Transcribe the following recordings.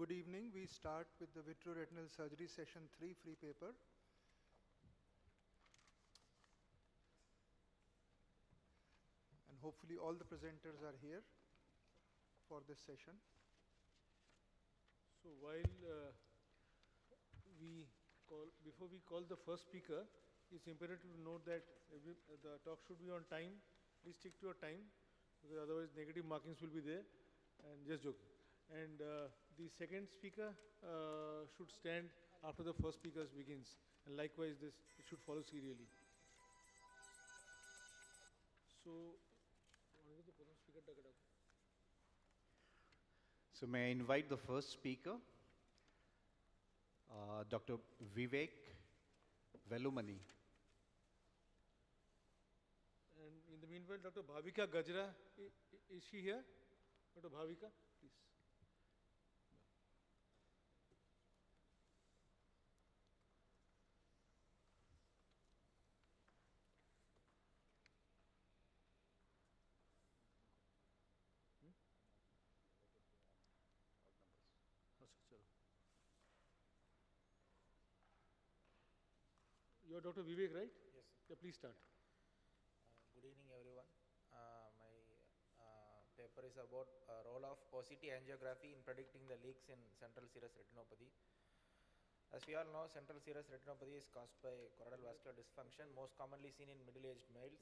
Good evening. We start with the Vitreo Retinal Surgery Session 3 free paper. And hopefully all the presenters are here for this session. So while before we call the first speaker, it's imperative to note that the talk should be on time. Please stick to your time, because otherwise negative markings will be there. And just joking. And the second speaker should stand after the first speaker begins. And likewise, it should follow serially. So, may I invite the first speaker, Dr. Vivek Velumani. And in the meanwhile, Dr. Bhavika Gajra, is she here? Dr. Bhavika, please. You are Dr. Vivek, right? Yes. Yeah, please start. Good evening, everyone. My paper is about role of OCT angiography in predicting the leaks in central serous retinopathy. As we all know, central serous retinopathy is caused by choroidal vascular dysfunction, most commonly seen in middle-aged males.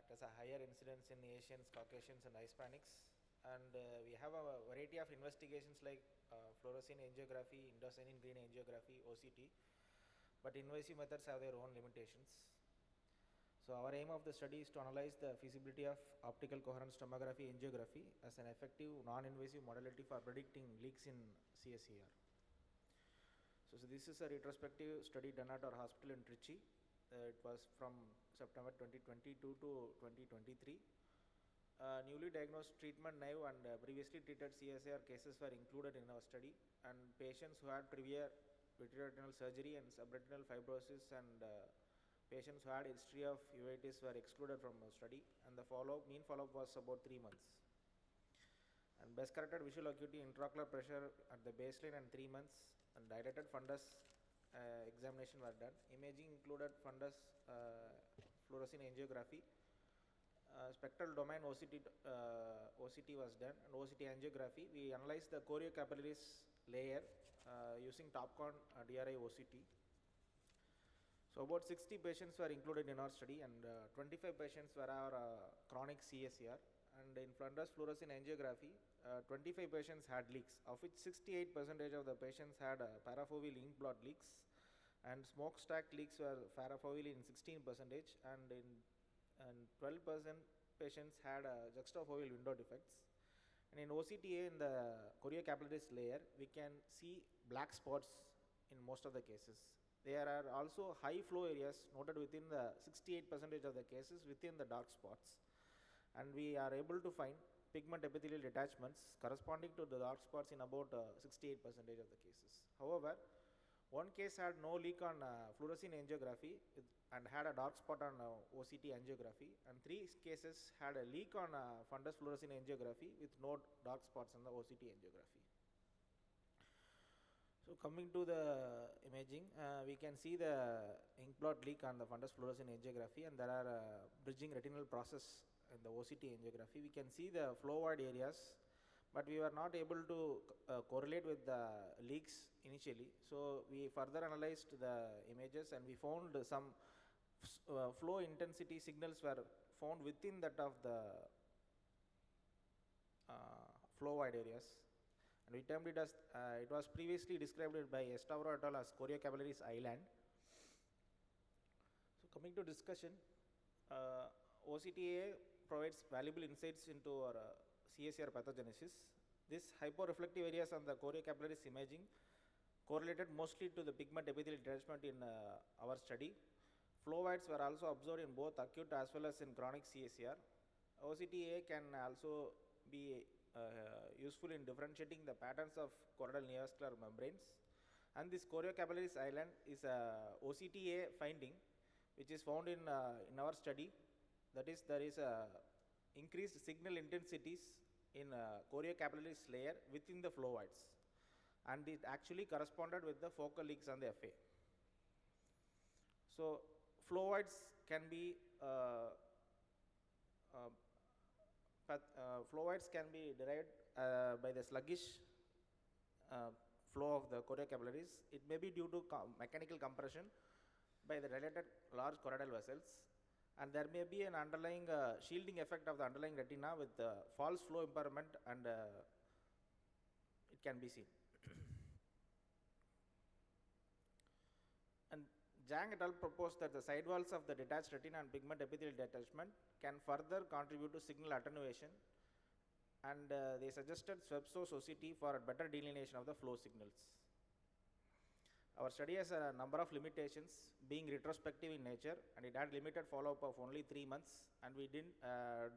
It has a higher incidence in Asians, Caucasians, and Hispanics. And we have a variety of investigations like fluorescein angiography, indocyanine green angiography, OCT. But invasive methods have their own limitations. So our aim of the study is to analyze the feasibility of optical coherence tomography angiography as an effective non-invasive modality for predicting leaks in CSER. So this is a retrospective study done at our hospital in Trichy. It was from September 2022 to 2023. Newly diagnosed treatment naive and previously treated CSER cases were included in our study, and patients who had previous vitreoretinal surgery and subretinal fibrosis and patients who had history of uveitis were excluded from our study, and the mean follow-up was about 3 months. And best corrected visual acuity, intraocular pressure at the baseline and 3 months, and dilated fundus examination were done. Imaging included fundus fluorescein angiography. Spectral domain OCT was done, and OCT angiography. We analyzed the choriocapillaris layer using TopCon DRI OCT. So about 60 patients were included in our study, and 25 patients were our chronic CSER. And in fundus fluorescein angiography, 25 patients had leaks, of which 68% of the patients had parafoveal ink blot leaks, and smokestack leaks were parafoveal in 16%, and 12% patients had juxtafoveal window defects. And in OCTA, in the choriocapillaris layer, we can see black spots in most of the cases. There are also high flow areas noted within the 68% of the cases within the dark spots. And we are able to find pigment epithelial detachments corresponding to the dark spots in about 68% of the cases. However, one case had no leak on fluorescein angiography and had a dark spot on OCT angiography, and 3 cases had a leak on fundus fluorescein angiography with no dark spots on the OCT angiography. So coming to the imaging, we can see the ink blot leak on the fundus fluorescein angiography, and there are bridging retinal process in the OCT angiography. We can see the flow void areas, but we were not able to correlate with the leaks initially. So we further analyzed the images, and we found some flow intensity signals were found within that of the flow void areas. And we termed it as, it was previously described by Estavro et al. As choriocapillaris island. So coming to discussion, OCTA provides valuable insights into our CSER pathogenesis. This hyporeflective areas on the choriocapillaris imaging correlated mostly to the pigment epithelial detachment in our study. Flow voids were also observed in both acute as well as in chronic CSER. OCTA can also be useful in differentiating the patterns of choroidal neovascular membranes. And this choriocapillaris island is a OCTA finding which is found in our study. That is, there is a increased signal intensities in choriocapillaris layer within the flow voids. and it actually corresponded with the focal leaks on the FA. So flow voids can be derived by the sluggish flow of the choriocapillaries. It may be due to mechanical compression by the related large choroidal vessels, and there may be an underlying shielding effect of the underlying retina with false flow impairment, and it can be seen. And Zhang et al. Proposed that the side walls of the detached retina and pigment epithelial detachment can further contribute to signal attenuation, and they suggested Swepso's OCT for a better delineation of the flow signals. Our study has a number of limitations, being retrospective in nature, and it had limited follow-up of only 3 months, and we didn't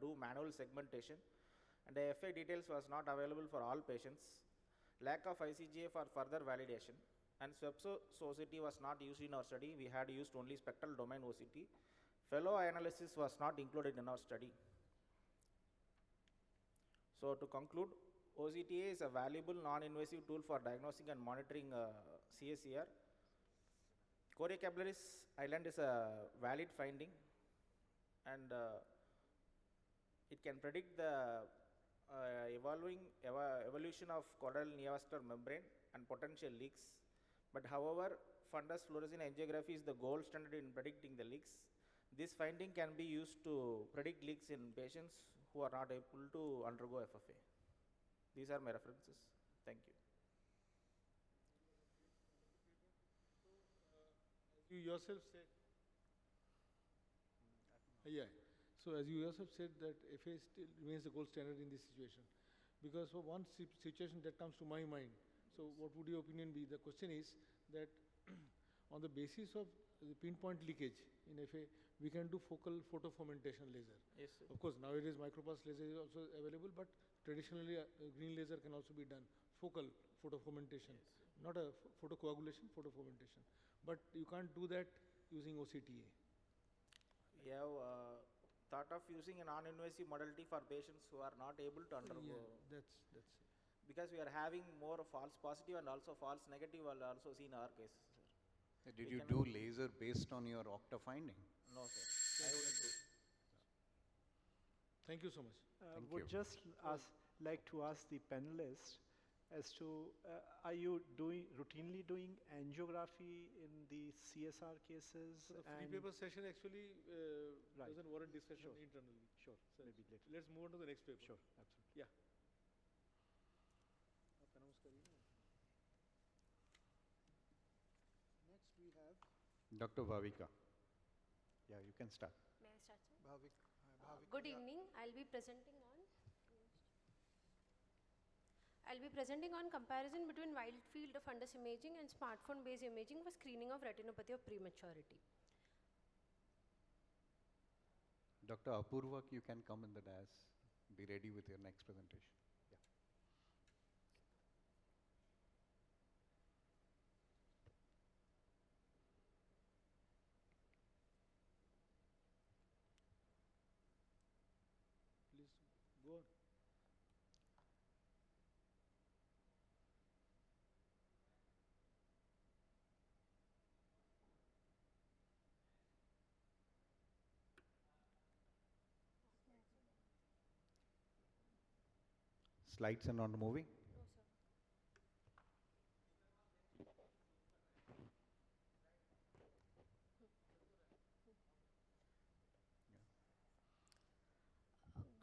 do manual segmentation, and the FA details was not available for all patients, lack of ICGA for further validation, and Swepso's OCT was not used in our study. We had used only spectral domain OCT. Fellow analysis was not included in our study. So to conclude, OCTA is a valuable non-invasive tool for diagnosing and monitoring CSER. Choriocapillaris island is a valid finding, and it can predict the evolution of choroidal neovascular membrane and potential leaks. But however, fundus fluorescein angiography is the gold standard in predicting the leaks. This finding can be used to predict leaks in patients who are not able to undergo FFA. These are my references. Thank you. You yourself said, yeah. So as you yourself said that FA still remains the gold standard in this situation, because for one situation that comes to my mind. So what would your opinion be? The question is that on the basis of the pinpoint leakage in FA, we can do focal photofermentation laser. Yes, sir. Of course, nowadays micropulse laser is also available, but traditionally green laser can also be done. Focal photofermentation, Yes, not a photocoagulation, photofermentation. But you can't do that using OCTA. We have thought of using a non-invasive modality for patients who are not able to undergo. Yeah, that's it. Because we are having more false positive and also false negative are also seen in our cases, sir. Did We you cannot- do laser based on your octa finding? No, sir. I wouldn't do. Thank you so much. Thank Would you. just like to ask the panelists as to are you routinely doing angiography in the CSR cases? The free paper session actually Right. doesn't warrant discussion Sure. internally. Sure, So maybe later. let's move on to the next paper. Sure, absolutely. Yeah. Next we have Dr. Bhavika. Yeah, you can start. May I start, sir? Bhavik. Bhavik, Good yeah. evening. I'll be presenting on comparison between wide field fundus imaging and smartphone-based imaging for screening of retinopathy of prematurity. Dr. Apurva, you can come in the dais. Be ready with your next presentation. Yeah. Please go on. Slides are not moving. No, sir.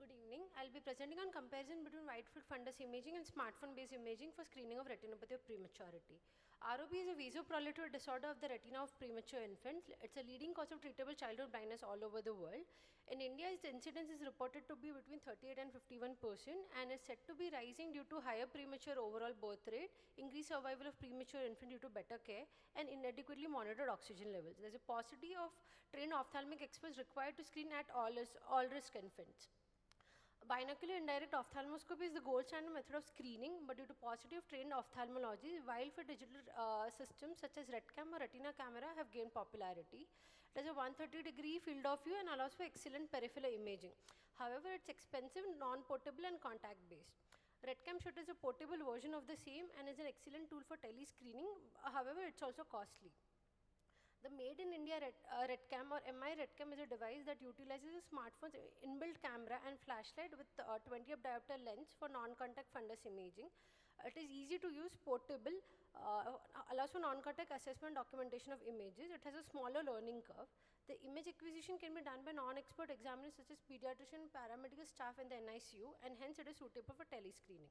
Good evening. I'll be presenting on comparison between wide field fundus imaging and smartphone-based imaging for screening of retinopathy of prematurity. ROP is a vasoproliferative disorder of the retina of premature infants. It's a leading cause of treatable childhood blindness all over the world. In India, its incidence is reported to be between 38 and 51% and is said to be rising due to higher premature overall birth rate, increased survival of premature infant due to better care, and inadequately monitored oxygen levels. There's a paucity of trained ophthalmic experts required to screen at all risk infants. Binocular indirect ophthalmoscopy is the gold standard method of screening, but due to paucity of trained ophthalmology, while for digital systems such as RetCam or Retina camera have gained popularity. It has a 130-degree field of view and allows for excellent peripheral imaging. However, it's expensive, non-portable and contact-based. RetCam Shot is a portable version of the same and is an excellent tool for tele-screening. However, it's also costly. The Made in India RetCam or MI RetCam is a device that utilizes a smartphone's inbuilt camera and flashlight with 20 diopter lens for non-contact fundus imaging. It is easy to use, portable, allows for non-contact assessment documentation of images. It has a smaller learning curve. The image acquisition can be done by non-expert examiners such as pediatrician, paramedical staff in the NICU, and hence it is suitable for tele-screening.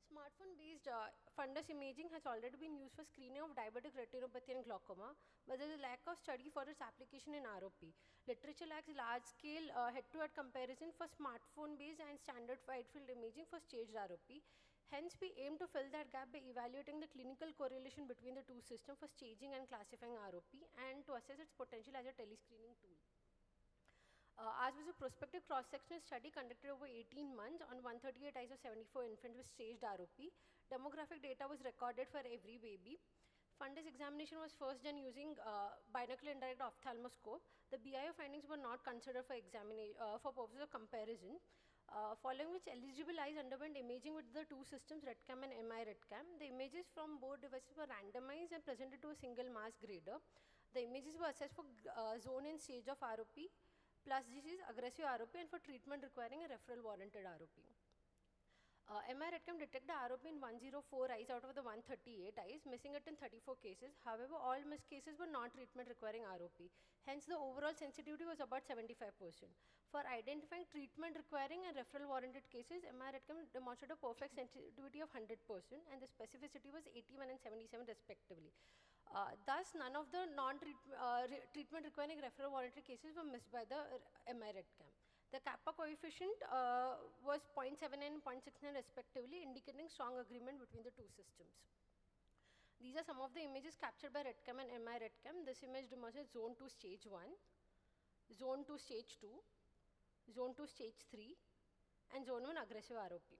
Smartphone-based fundus imaging has already been used for screening of diabetic retinopathy and glaucoma, but there is a lack of study for its application in ROP. Literature lacks large-scale head-to-head comparison for smartphone-based and standard wide-field imaging for staged ROP. Hence, we aim to fill that gap by evaluating the clinical correlation between the two systems for staging and classifying ROP and to assess its potential as a tele-screening tool. As was a prospective cross-sectional study conducted over 18 months on 138 eyes of 74 infants with staged ROP. Demographic data was recorded for every baby. Fundus examination was first done using binocular indirect ophthalmoscope. The BIO findings were not considered for purposes of comparison. Following which eligible eyes underwent imaging with the two systems, RetCam and MI RetCam. The images from both devices were randomized and presented to a single mass grader. The images were assessed for zone and stage of ROP, plus this is aggressive ROP, and for treatment requiring a referral warranted ROP. MI RetCam detected the ROP in 104 eyes out of the 138 eyes, missing it in 34 cases. However, all missed cases were non-treatment requiring ROP. Hence, the overall sensitivity was about 75%. For identifying treatment requiring and referral warranted cases, MI RetCam demonstrated a perfect sensitivity of 100% and the specificity was 81 and 77 respectively. Thus, none of the treatment requiring referral warranted cases were missed by the MI RetCam. The kappa coefficient was 0.79 and 0.69 respectively, indicating strong agreement between the two systems. These are some of the images captured by RetCam and MI RetCam. This image demonstrates zone 2 stage 1, zone 2 stage 2, zone 2 stage 3, and zone 1 aggressive ROP.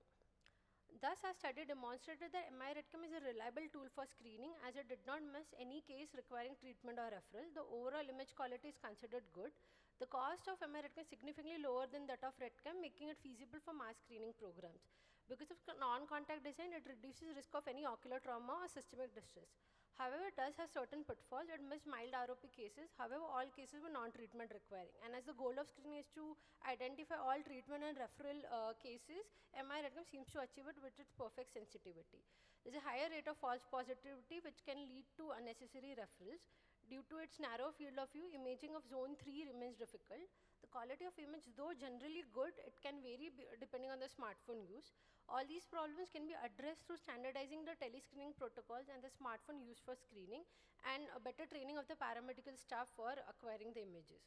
Thus, our study demonstrated that MI RetCam is a reliable tool for screening as it did not miss any case requiring treatment or referral. The overall image quality is considered good. The cost of MI RetCam is significantly lower than that of RetCam, making it feasible for mass screening programs. Because of non-contact design, it reduces risk of any ocular trauma or systemic distress. However, it does have certain pitfalls. It missed mild ROP cases. However, all cases were non-treatment requiring. And as the goal of screening is to identify all treatment and referral cases, MI RetCam seems to achieve it with its perfect sensitivity. There is a higher rate of false positivity, which can lead to unnecessary referrals. Due to its narrow field of view, imaging of zone 3 remains difficult. The quality of image, though generally good, it can vary depending on the smartphone use. All these problems can be addressed through standardizing the tele-screening protocols and the smartphone used for screening and a better training of the paramedical staff for acquiring the images.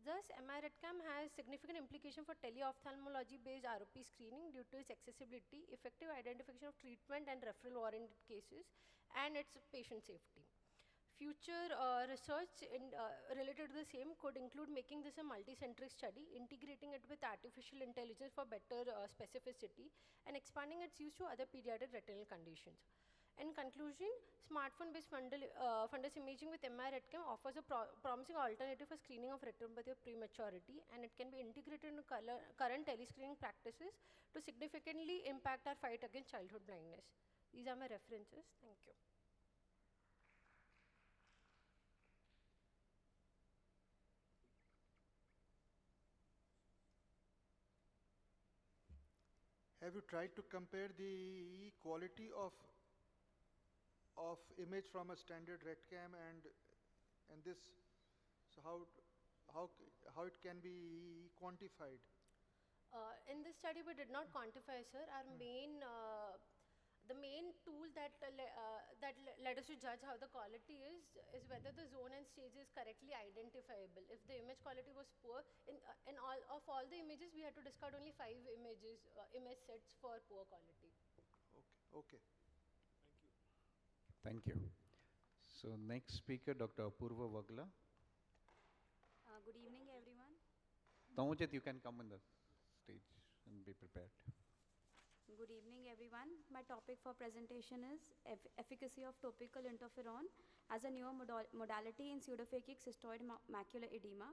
Thus, MI RetCam has significant implication for tele-ophthalmology-based ROP screening due to its accessibility, effective identification of treatment and referral warranted cases, and its patient safety. Future research related to the same could include making this a multi-centric study, integrating it with artificial intelligence for better specificity, and expanding its use to other pediatric retinal conditions. In conclusion, smartphone-based fundus imaging with MI RetCam offers a promising alternative for screening of retinopathy of prematurity, and it can be integrated into current tele-screening practices to significantly impact our fight against childhood blindness. These are my references. Thank you. Have you tried to compare the quality of image from a standard RetCam and this? So how it can be quantified? In this study, we did not quantify, sir. Our the main tool that led us to judge how the quality is whether the zone and stage is correctly identifiable. If the image quality was poor, in all the images, we had to discard only 5 image sets for poor quality. Okay. Thank you. So next speaker, Dr. Apurva Vagla. Good evening, everyone. Tamojit, you can come on the stage and be prepared. Good evening, everyone. My topic for presentation is efficacy of topical interferon as a newer modality in pseudophakic cystoid macular edema.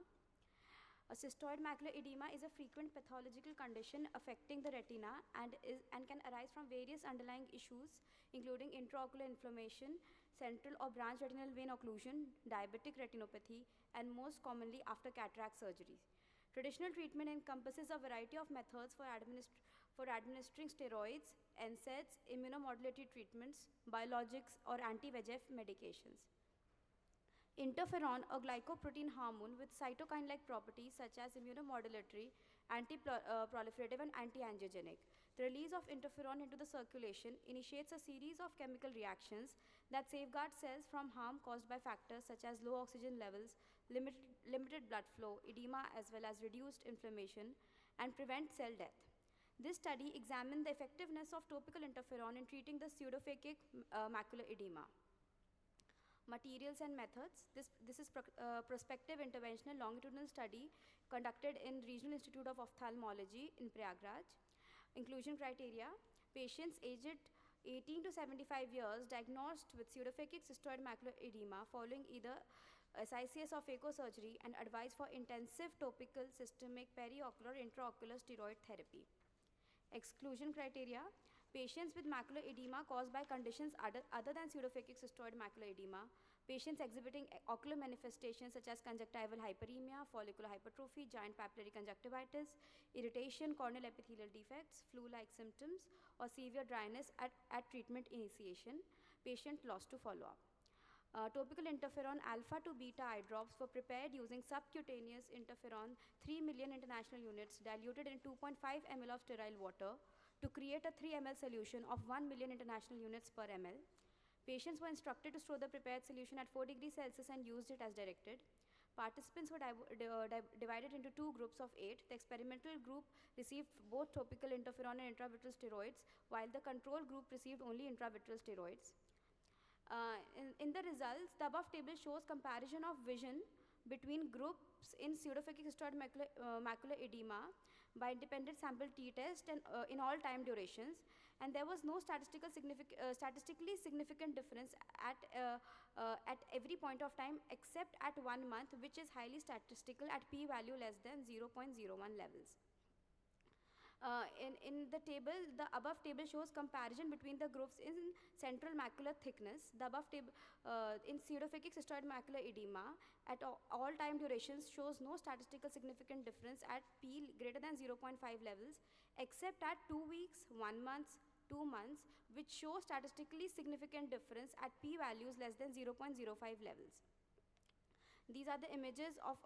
A cystoid macular edema is a frequent pathological condition affecting the retina and can arise from various underlying issues, including intraocular inflammation, central or branch retinal vein occlusion, diabetic retinopathy, and most commonly after cataract surgery. Traditional treatment encompasses a variety of methods for administering steroids, NSAIDs, immunomodulatory treatments, biologics, or anti-VEGF medications. Interferon, a glycoprotein hormone with cytokine-like properties such as immunomodulatory, anti-proliferative, and anti-angiogenic. The release of interferon into the circulation initiates a series of chemical reactions that safeguard cells from harm caused by factors such as low oxygen levels, limited blood flow, edema, as well as reduced inflammation, and prevent cell death. This study examined the effectiveness of topical interferon in treating the pseudophakic macular edema. Materials and methods. This is prospective interventional longitudinal study conducted in Regional Institute of Ophthalmology in Prayagraj. Inclusion criteria: patients aged 18 to 75 years diagnosed with pseudophakic cystoid macular edema following either SICS or phacosurgery and advised for intensive topical, systemic, periocular, intraocular steroid therapy. Exclusion criteria: patients with macular edema caused by conditions other than pseudophakic cystoid macular edema, patients exhibiting ocular manifestations such as conjunctival hyperemia, follicular hypertrophy, giant papillary conjunctivitis, irritation, corneal epithelial defects, flu-like symptoms, or severe dryness at treatment initiation, patient lost to follow-up. Topical interferon alpha to beta eye drops were prepared using subcutaneous interferon 3 million international units diluted in 2.5 ml of sterile water to create a 3 ml solution of 1 million international units per ml. Patients were instructed to store the prepared solution at 4 degrees Celsius and used it as directed. Participants were divided into two groups of 8. The experimental group received both topical interferon and intravitreal steroids, while the control group received only intravitreal steroids. In the results, the above table shows comparison of vision between groups in pseudophakic cystoid macular edema by independent sample t-test and in all time durations, and there was no statistically significant difference at every point of time except at 1 month, which is highly statistical at p-value less than 0.01 levels. In the table, the above table shows comparison between the groups in central macular thickness. The above table in pseudophakic cystoid macular edema at all time durations shows no statistical significant difference at p greater than 0.5 levels, except at 2 weeks, 1 month, 2 months, which show statistically significant difference at p values less than 0.05 levels. These are the images of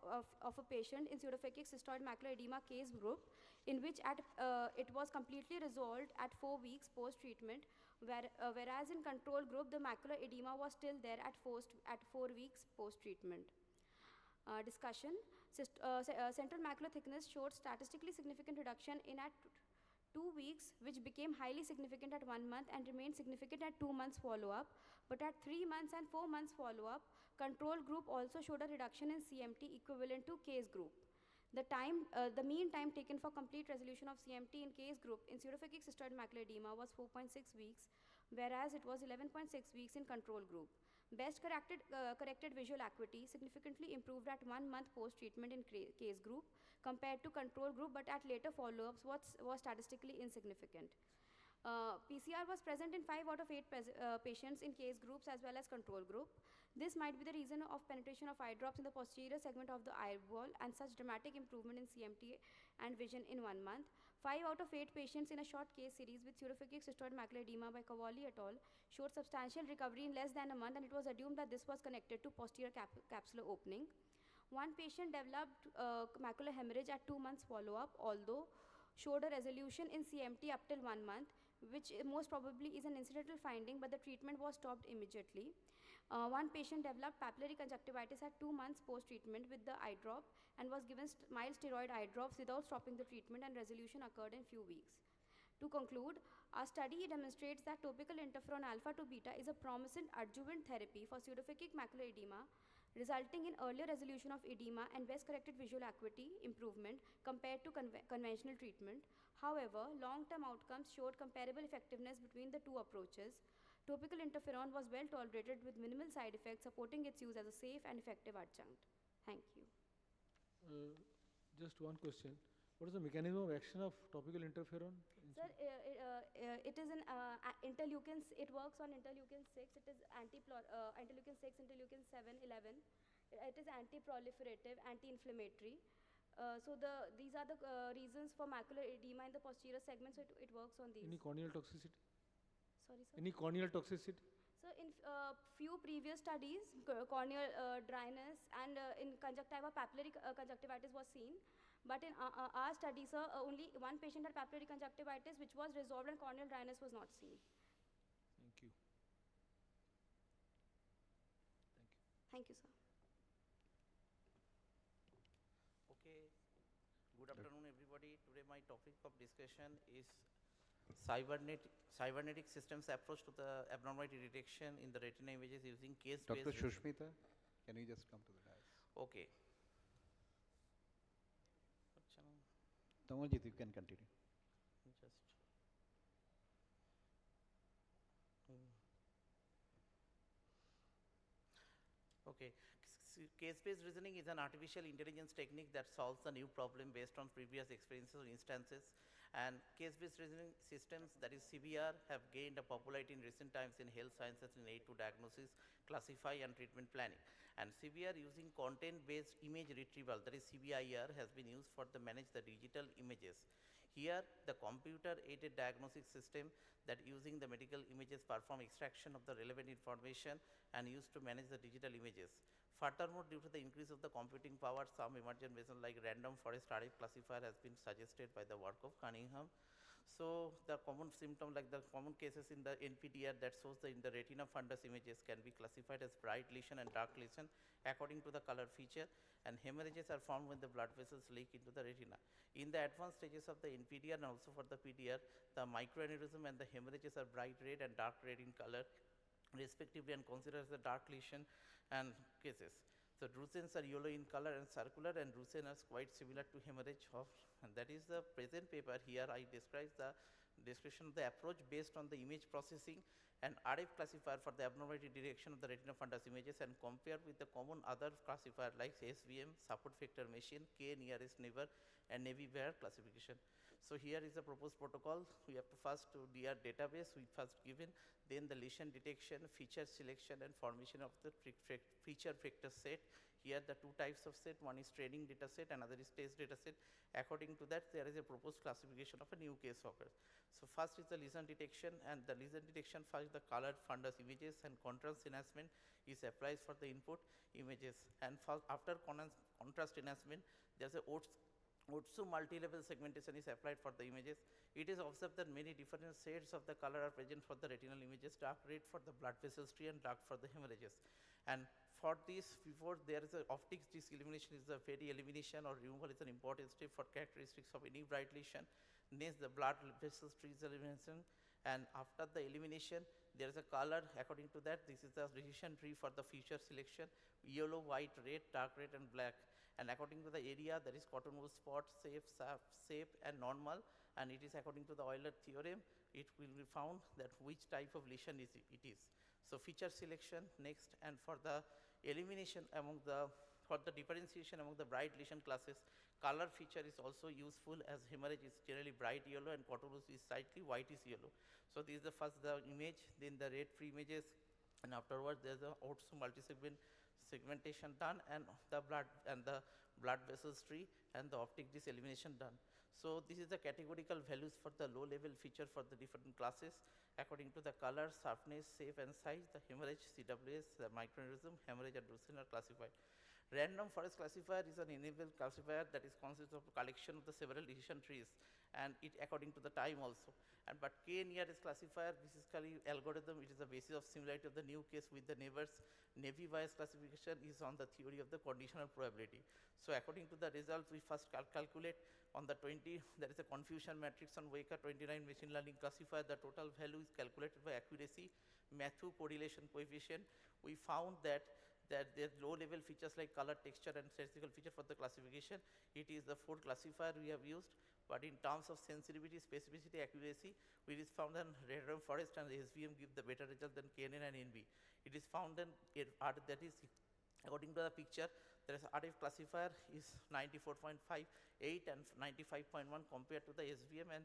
a patient in pseudophakic cystoid macular edema case group, in which it was completely resolved at 4 weeks post-treatment, whereas in control group, the macular edema was still there at 4 weeks post-treatment. Discussion. Central macular thickness showed statistically significant reduction in at 2 weeks, which became highly significant at 1 month and remained significant at 2 months follow-up. But at 3 months and 4 months follow-up, control group also showed a reduction in CMT equivalent to case group. The mean time taken for complete resolution of CMT in case group in pseudophakic cystoid macular edema was 4.6 weeks, whereas it was 11.6 weeks in control group. Best corrected visual acuity significantly improved at 1 month post-treatment in case group compared to control group, but at later follow-ups was statistically insignificant. PCR was present in 5 out of 8 patients in case groups as well as control group. This might be the reason of penetration of eye drops in the posterior segment of the eyeball and such dramatic improvement in CMT and vision in 1 month. 5 out of 8 patients in a short case series with pseudophakic cystoid macular edema by Cavalli et al. Showed substantial recovery in less than a month, and it was assumed that this was connected to posterior capsular opening. One patient developed macular hemorrhage at 2 months follow-up, although showed a resolution in CMT up till 1 month, which most probably is an incidental finding, but the treatment was stopped immediately. One patient developed papillary conjunctivitis at 2 months post-treatment with the eye drop and was given mild steroid eye drops without stopping the treatment, and resolution occurred in few weeks. To conclude, our study demonstrates that topical interferon alpha to beta is a promising adjuvant therapy for pseudophakic macular edema, resulting in earlier resolution of edema and best corrected visual acuity improvement compared to conventional treatment. However, long-term outcomes showed comparable effectiveness between the two approaches. Topical interferon was well tolerated with minimal side effects, supporting its use as a safe and effective adjunct. Thank you. Just one question. What is the mechanism of action of topical interferon? Sir, it is an interleukin. It works on interleukin 6. It is interleukin 6, interleukin 7, 11. It is anti-proliferative, anti-inflammatory. These are the reasons for macular edema in the posterior segment. So it works on these. Any corneal toxicity? Sorry, sir. Any corneal toxicity? So in few previous studies, corneal dryness and in conjunctiva papillary conjunctivitis was seen. But in our study, sir, only one patient had papillary conjunctivitis, which was resolved, and corneal dryness was not seen. Thank you. Thank you, sir. Okay, good afternoon everybody. Today my topic of discussion is cybernetic systems approach to the abnormality detection in the retina images using case-based. Dr. Shushmita, can you just come to the dais? Okay. Tamaljeet, you can continue. Just. Okay. Case-based reasoning is an artificial intelligence technique that solves a new problem based on previous experiences or instances. And case-based reasoning systems, that is CBR, have gained a popularity in recent times in health sciences in aid to diagnosis, classify, and treatment planning. And CBR using content-based image retrieval, that is CBIR, has been used for the manage the digital images. Here, the computer-aided diagnostic system that using the medical images perform extraction of the relevant information and used to manage the digital images. Furthermore, due to the increase of the computing power, some emergent methods like random forest array classifier has been suggested by the work of Cunningham. So the common symptom, like the common cases in the NPDR that shows in the retina fundus images can be classified as bright lesion and dark lesion according to the color feature, and hemorrhages are formed when the blood vessels leak into the retina. In the advanced stages of the NPDR and also for the PDR, the microaneurysm and the hemorrhages are bright red and dark red in color respectively and considered as the dark lesion and cases. So drusen's are yellow in color and circular, and drusen are quite similar to hemorrhage of, and that is the present paper. Here I describe the description of the approach based on the image processing and RF classifier for the abnormality detection of the retina fundus images and compare with the common other classifier like SVM, support vector machine, K nearest neighbor, and navy-wire classification. So here is the proposed protocol. We have to first do DR database, we first given, then the lesion detection, feature selection, and formation of the feature vector set. Here the two types of set, one is training data set, another is test data set. According to that, there is a proposed classification of a new case occurs. So first is the lesion detection, and the lesion detection first the colored fundus images and contrast enhancement is applied for the input images. And after contrast enhancement, there is a also multi-level segmentation is applied for the images. It is observed that many different shades of the color are present for the retinal images, dark red for the blood vessels tree and dark for the hemorrhages. And for this, before there is a optics disc elimination is a very elimination or removal is an important step for characteristics of any bright lesion. Next, the blood vessels tree is elimination, and after the elimination, there is a color. According to that, this is the decision tree for the feature selection: yellow, white, red, dark red, and black. And according to the area, there is cottonwool spot, safe, and normal. And it is according to the Euler theorem, it will be found that which type of lesion it is. So feature selection next, and for the elimination for the differentiation among the bright lesion classes, color feature is also useful as hemorrhage is generally bright yellow and cottonwool is slightly white is yellow. So this is the first the image, then the red free images, and afterwards there is also segmentation done, and the blood vessels tree and the optic disc elimination done. So this is the categorical values for the low level feature for the different classes according to the color, sharpness, shape, and size. The hemorrhage, CWS, the microaneurysm, hemorrhage, and drusen are classified. Random forest classifier is an enabled classifier that is consists of a collection of the several decision trees, and it according to the time also. And but K nearest classifier, this is algorithm, it is the basis of similarity of the new case with the neighbors. Navy bias classification is on the theory of the conditional probability. So according to the result, we first calculate on the 20, there is a confusion matrix on Weka 29 machine learning classifier. The total value is calculated by accuracy, Matthew correlation coefficient. We found that there are low level features like color, texture, and statistical feature for the classification. It is the 4 classifier we have used, but in terms of sensitivity, specificity, accuracy, it is found that random forest and SVM give the better result than KNN and NB. It is found that that is according to the picture, there is RF classifier is 94.58 and 95.1 compared to the SVM, and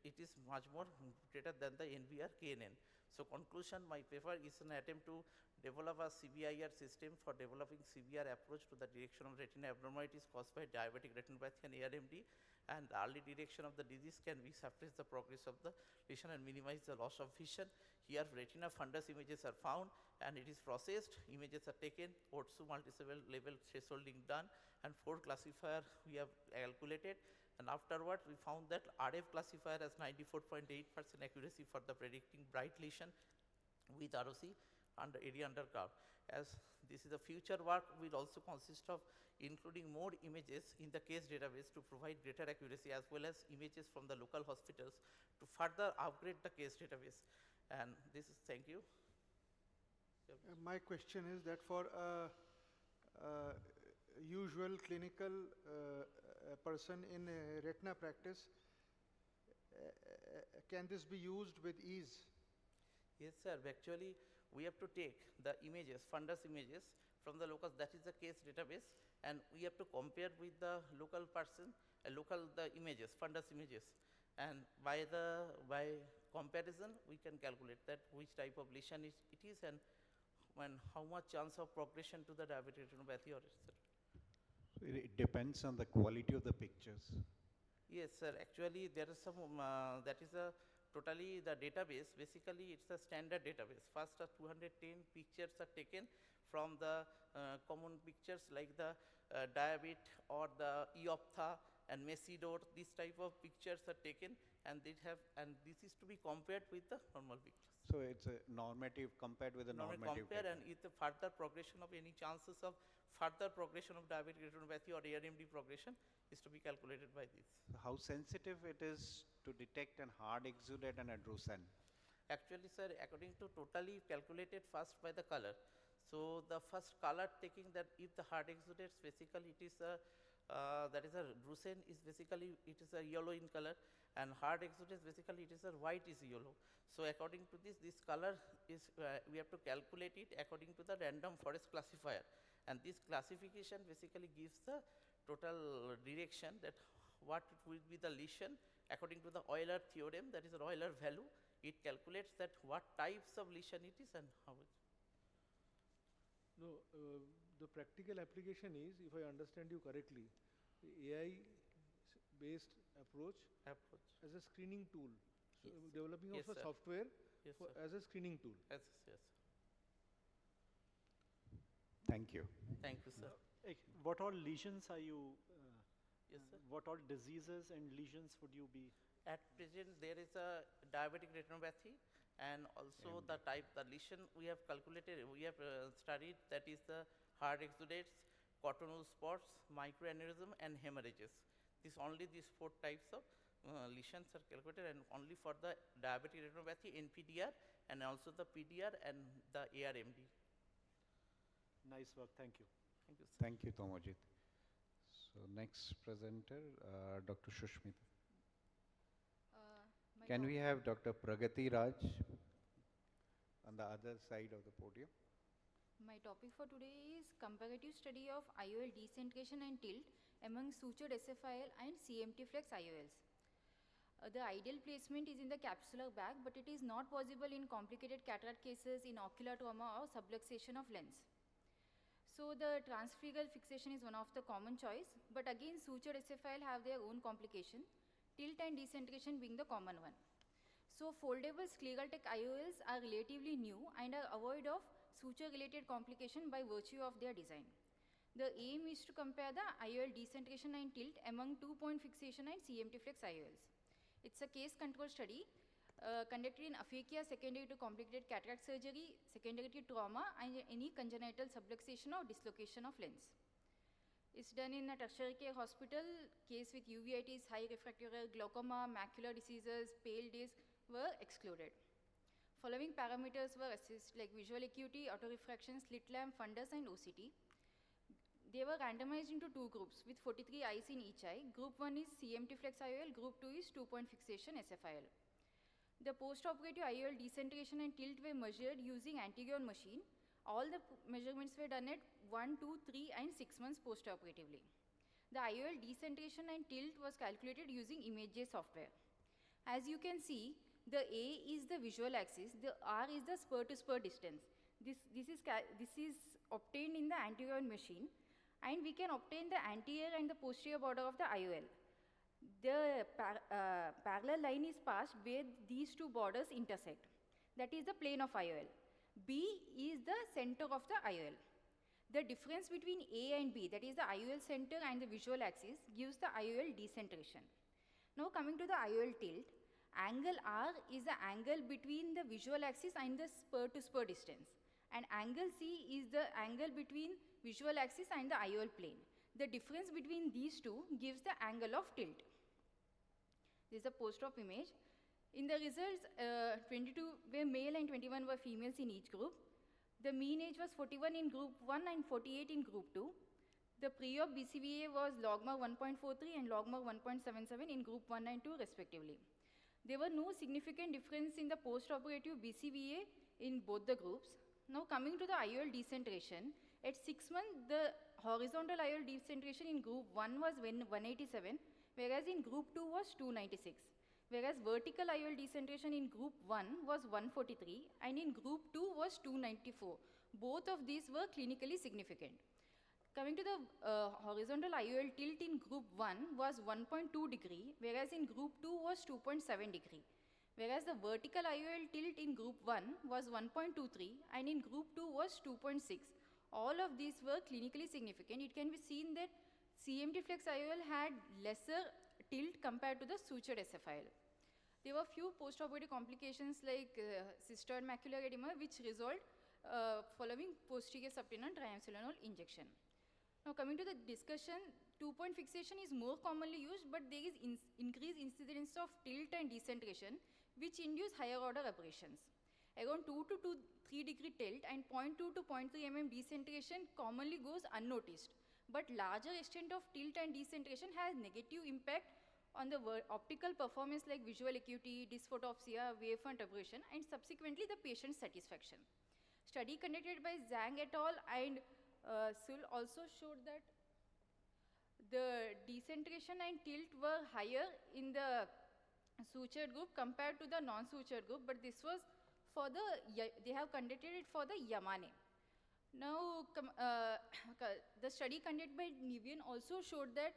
it is much more greater than the NVR KNN. So conclusion, my paper is an attempt to develop a CBIR system for developing CBR approach to the direction of retina abnormalities caused by diabetic retinopathy and ARMD, and the early detection of the disease can be suppress the progress of the lesion and minimize the loss of vision. Here retina fundus images are found and it is processed, images are taken, ORTSU multi-level level thresholding done, and 4 classifier we have calculated, and afterward we found that RF classifier has 94.8% accuracy for the predicting bright lesion with ROC under area under curve. As this is a future work, will also consist of including more images in the case database to provide greater accuracy, as well as images from the local hospitals to further upgrade the case database. And this is, thank you. My question is that for a usual clinical person in retina practice, can this be used with ease? Yes, sir. Actually, we have to take the images, fundus images from the local, that is the case database, and we have to compare with the local person, the images, fundus images, and by comparison we can calculate that which type of lesion it is, and how much chance of progression to the diabetic retinopathy or etc. So it depends on the quality of the pictures. Yes, sir. Actually, there is some, that is a totally the database. Basically, it's a standard database. First, 210 pictures are taken from the common pictures like the diabet or the eophtha and mesidor. These type of pictures are taken, and this is to be compared with the normal pictures. So it's a normative compared with a normative. Compare, and if the further progression of any chances of further progression of diabetic retinopathy or ARMD progression is to be calculated by this. So how sensitive it is to detect an hard exudate and a drusen? Actually, sir, according to totally calculated first by the color. So the first color taking that if the hard exudates, basically it is a that is a drusen is basically it is a yellow in color, and hard exudates basically it is a white is yellow. So according to this color is we have to calculate it according to the random forest classifier, and this classification basically gives the total direction that what it will be the lesion according to the Euler theorem, that is the Euler value. It calculates that what types of lesion it is and how it. No, the practical application is, if I understand you correctly, the AI-based approach as a screening tool. So Yes. developing Yes, of a sir. software Yes, for, sir. as a screening tool. Yes, yes. Thank you. Thank you, sir. What all lesions are you, Yes, sir. what all diseases and lesions would you be? At present, there is a diabetic retinopathy, and also the type, the lesion we have calculated, we have studied, that is the hard exudates, cottonwool spots, microaneurysm, and hemorrhages. Only these 4 types of lesions are calculated, and only for the diabetic retinopathy, NPDR, and also the PDR and the ARMD. Nice work, thank you. Thank you, sir. Thank you, Tomojit. So next presenter, Dr. Shushmita. Can we have Dr. Pragati Raj on the other side of the podium? My topic for today is comparative study of IOL decentration and tilt among sutured SFIL and CMT flex IOLs. The ideal placement is in the capsular bag, but it is not possible in complicated cataract cases, in ocular trauma or subluxation of lens. So the transfegal fixation is one of the common choice, but again sutured SFIL have their own complication, tilt and decentration being the common one. So foldable scleral tech IOLs are relatively new and are avoid of suture related complication by virtue of their design. The aim is to compare the IOL decentration and tilt among 2-point fixation and CMT flex IOLs. It's a case control study conducted in aphakia secondary to complicated cataract surgery, secondary to trauma, and any congenital subluxation or dislocation of lens. It's done in a tertiary care hospital. Case with uveitis, high refractive glaucoma, macular diseases, pale disc were excluded. Following parameters were assessed like visual acuity, autorefraction, slit lamp, fundus, and OCT. They were randomized into 2 groups with 43 eyes in each eye. Group 1 is CMT flex IOL, group 2 is 2-point fixation SFIL. The post-operative IOL decentration and tilt were measured using anti-gown machine All the measurements were done at 1, 2, 3 and 6 months post-operatively. The IOL decentration and tilt was calculated using ImageJ software. As you can see, the A is the visual axis, the R is the spur-to-spur distance. This is obtained in the anterior machine, and we can obtain the anterior and the posterior border of the IOL. The parallel line is passed where these two borders intersect. That is the plane of IOL. B is the center of the IOL. The difference between A and B, that is the IOL center and the visual axis, gives the IOL decentration. Now coming to the IOL tilt, angle R is the angle between the visual axis and the spur-to-spur distance. And angle C is the angle between visual axis and the IOL plane. The difference between these two gives the angle of tilt. This is a post-op image. In the results, 22 were male and 21 were females in each group. The mean age was 41 in group 1 and 48 in group 2. The pre-op BCVA was logMAR 1.43 and logMAR 1.77 in group 1 and 2 respectively. There were no significant difference in the post-operative BCVA in both the groups. Now coming to the IOL decentration, at 6 months the horizontal IOL decentration in group 1 was 187, whereas in group 2 was 296. Whereas vertical IOL decentration in group 1 was 143 and in group 2 was 294. Both of these were clinically significant. Coming to the horizontal IOL tilt in group 1 was 1.2 degree, whereas in group 2 was 2.7 degree. Whereas the vertical IOL tilt in group 1 was 1.23 and in group 2 was 2.6. All of these were clinically significant. It can be seen that CMT flex IOL had lesser tilt compared to the sutured SFIL. There were few post-operative complications like cystoid macular edema which resolved following posterior subtenon triamcinolone injection. Now coming to the discussion, 2-point fixation is more commonly used, but there is increased incidence of tilt and decentration which induce higher order aberrations. Around 2 to 3 degree tilt and 0.2 to 0.3 mm decentration commonly goes unnoticed, but larger extent of tilt and decentration has negative impact on the optical performance like visual acuity, dysphotopsia, wavefront aberration, and subsequently the patient's satisfaction. Study conducted by Zhang et al. And Sul also showed that the decentration and tilt were higher in the sutured group compared to the non-sutured group, but this was for the, they have conducted it for the Yamane. Now, the study conducted by Nivian also showed that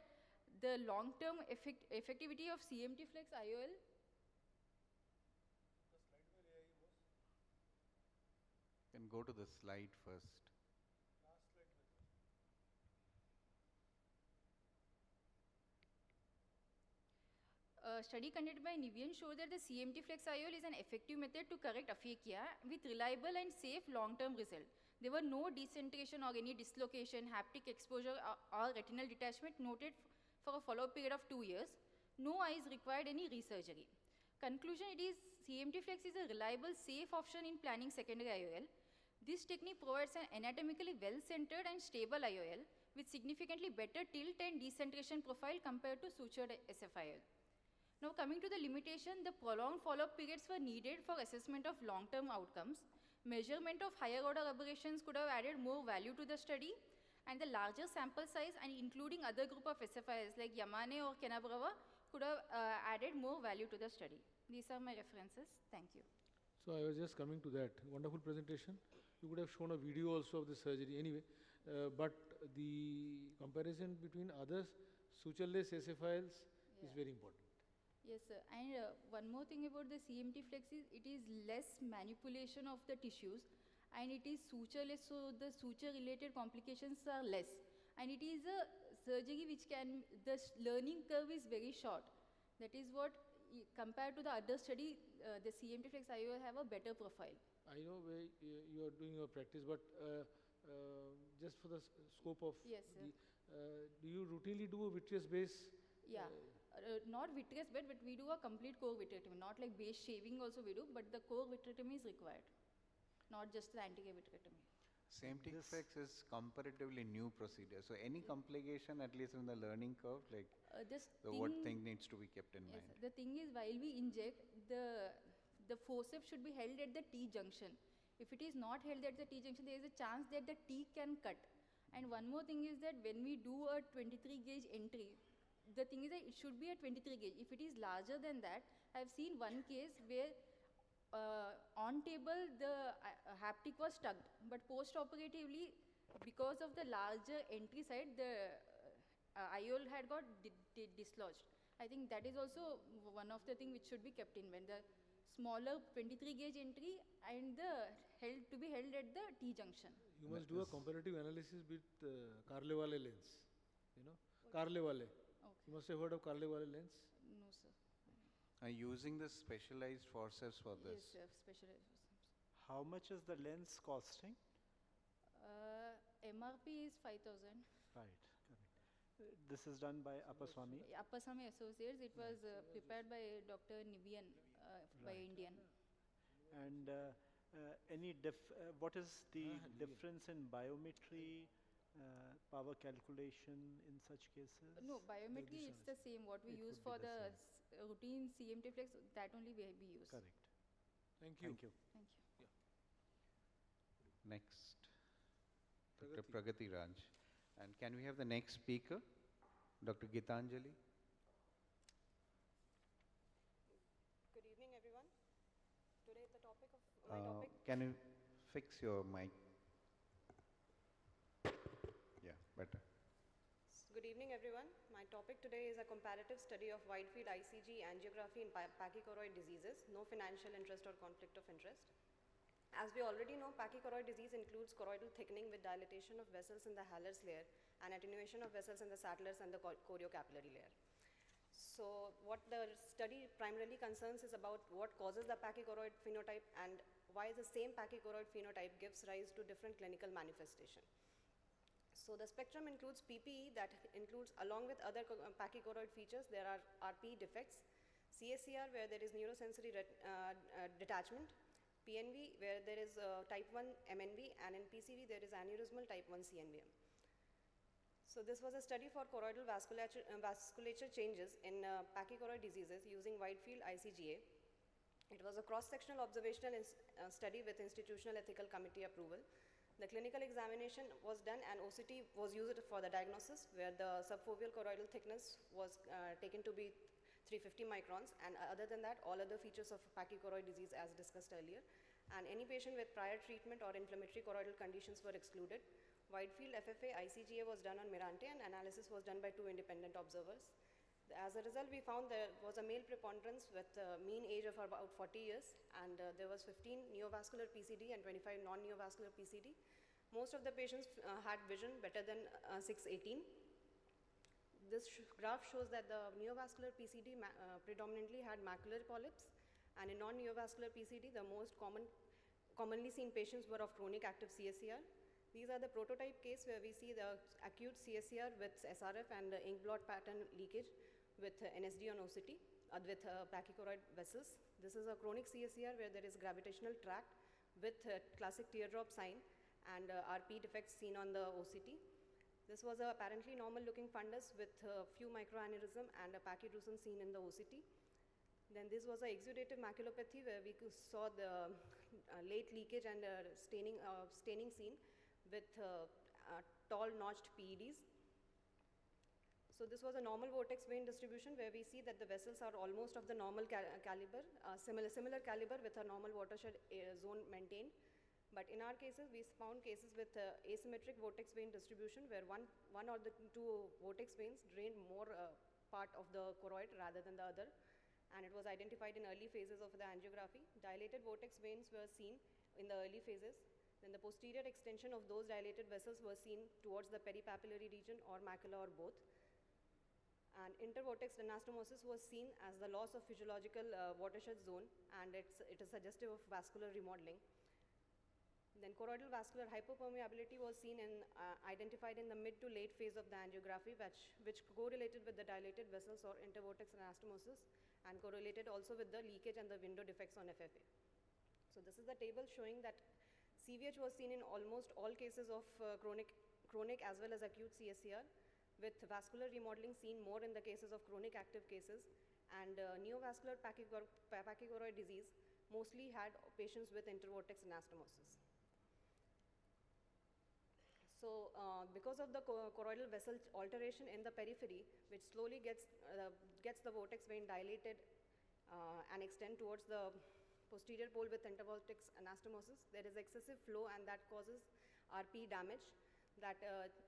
the long-term effectivity of CMT flex IOL. You can go to the slide first. Study conducted by Nivian showed that the CMT flex IOL is an effective method to correct aphakia with reliable and safe long-term result. There were no decentration or any dislocation, haptic exposure or retinal detachment noted for a follow-up period of 2 years. No eyes required any resurgery. Conclusion, it is CMT flex is a reliable, safe option in planning secondary IOL. This technique provides an anatomically well-centered and stable IOL with significantly better tilt and decentration profile compared to sutured SFIL. Now coming to the limitation, the prolonged follow-up periods were needed for assessment of long-term outcomes. Measurement of higher order aberrations could have added more value to the study, and the larger sample size and including other group of SFIs like Yamane or Kenabrava could have added more value to the study. These are my references. Thank you. So I was just coming to that. Wonderful presentation. You could have shown a video also of the surgery anyway, but the comparison between others, sutureless SFIs is very important. Yes, sir. And one more thing about the CMT flex is it is less manipulation of the tissues and it is sutureless, so the suture related complications are less. And it is a surgery which can, the learning curve is very short. That is what, compared to the other study, the CMT flex IOL have a better profile. I know where you are doing your practice, but just for the scope of yes, sir. Do you routinely do a vitreous base? Yeah. Not vitreous bed, but we do a complete core vitrectomy. Not like base shaving also we do, but the core vitrectomy is required, not just the anterior vitrectomy. CMT flex is comparatively new procedure. So any complication, at least in the learning curve, like what thing needs to be kept in mind? The thing is, while we inject, the forceps should be held at the T junction. If it is not held at the T junction, there is a chance that the T can cut. And one more thing is that when we do a 23 gauge entry, the thing is that it should be a 23 gauge. If it is larger than that, I have seen one case where on table the haptic was stuck, but post-operatively, because of the larger entry side, the IOL had got dislodged. I think that is also one of the things which should be kept in mind. The smaller 23 gauge entry and the to be held at the T junction. You must do a comparative analysis with Carlevale lens. You know, Carlevale. Okay. You must have heard of Carlevale lens. No, sir. Using the specialized forceps for this. Yes, sir. Specialized. How much is the lens costing? MRP is 5,000. Right, correct. This is done by Appaswamy. Appaswamy Associates. It was prepared by Dr. Nibian, by Indian. And what is the difference in biometry, power calculation in such cases? No, biometry it's the same. What we use for the routine CMT flex, that only we use. Correct. Thank you. Thank you. Thank you. Next, Dr. Pragati Raj. And can we have the next speaker, Dr. Gitanjali? Good evening, everyone. Today the topic of my topic. Can you fix your mic? Yeah, better. Good evening, everyone. My topic today is a comparative study of wide field ICG angiography in pachychoroid diseases, no financial interest or conflict of interest. As we already know, pachychoroid disease includes choroidal thickening with dilatation of vessels in the Haller's layer and attenuation of vessels in the Sattlers and the choriocapillary layer. So what the study primarily concerns is about what causes the pachychoroid phenotype and why the same pachychoroid phenotype gives rise to different clinical manifestation. So the spectrum includes PPE, that includes along with other pachychoroid features, there are RPE defects, CSCR where there is neurosensory detachment, PNV where there is type 1 MNV, and in PCV there is aneurysmal type 1 CNVM. So this was a study for choroidal vasculature changes in pachychoroid diseases using wide field ICGA. It was a cross-sectional observational study with institutional ethical committee approval. The clinical examination was done and OCT was used for the diagnosis, where the subfoveal choroidal thickness was taken to be 350 microns, and other than that, all other features of pachychoroid disease as discussed earlier. And any patient with prior treatment or inflammatory choroidal conditions were excluded. Wide field FFA ICGA was done on Mirante, and analysis was done by 2 independent observers. As a result, we found there was a male preponderance with a mean age of about 40 years, and there was 15 neovascular PCD and 25 non-neovascular PCD. Most of the patients had vision better than 618. This graph shows that the neovascular PCD predominantly had macular polyps, and in non-neovascular PCD, the most commonly seen patients were of chronic active CSCR. These are the prototype case where we see the acute CSCR with SRF and ink blot pattern leakage with NSD on OCT with pachychoroid vessels. This is a chronic CSCR where there is gravitational tract with classic teardrop sign and RP defects seen on the OCT. This was a apparently normal looking fundus with a few microaneurysm and a pachydrausin seen in the OCT. Then this was an exudative maculopathy where we saw the late leakage and staining seen with tall notched PEDs. So this was a normal vortex vein distribution where we see that the vessels are almost of the normal caliber, similar caliber with a normal watershed zone maintained. But in our cases, we found cases with asymmetric vortex vein distribution where one or the two vortex veins drained more part of the choroid rather than the other. And it was identified in early phases of the angiography. Dilated vortex veins were seen in the early phases. Then the posterior extension of those dilated vessels were seen towards the peripapillary region or macula or both. And intervortex anastomosis was seen as the loss of physiological watershed zone, and it is suggestive of vascular remodeling. Then choroidal vascular hypopermeability was seen and identified in the mid to late phase of the angiography, which correlated with the dilated vessels or intervortex anastomosis, and correlated also with the leakage and the window defects on FFA. So this is the table showing that CVH was seen in almost all cases of chronic as well as acute CSCR, with vascular remodeling seen more in the cases of chronic active cases, and neovascular pachychoroid disease mostly had patients with intervortex anastomosis. So because of the choroidal vessel alteration in the periphery, which slowly gets the vortex vein dilated and extend towards the posterior pole with intervortex anastomosis, there is excessive flow, and that causes RP damage that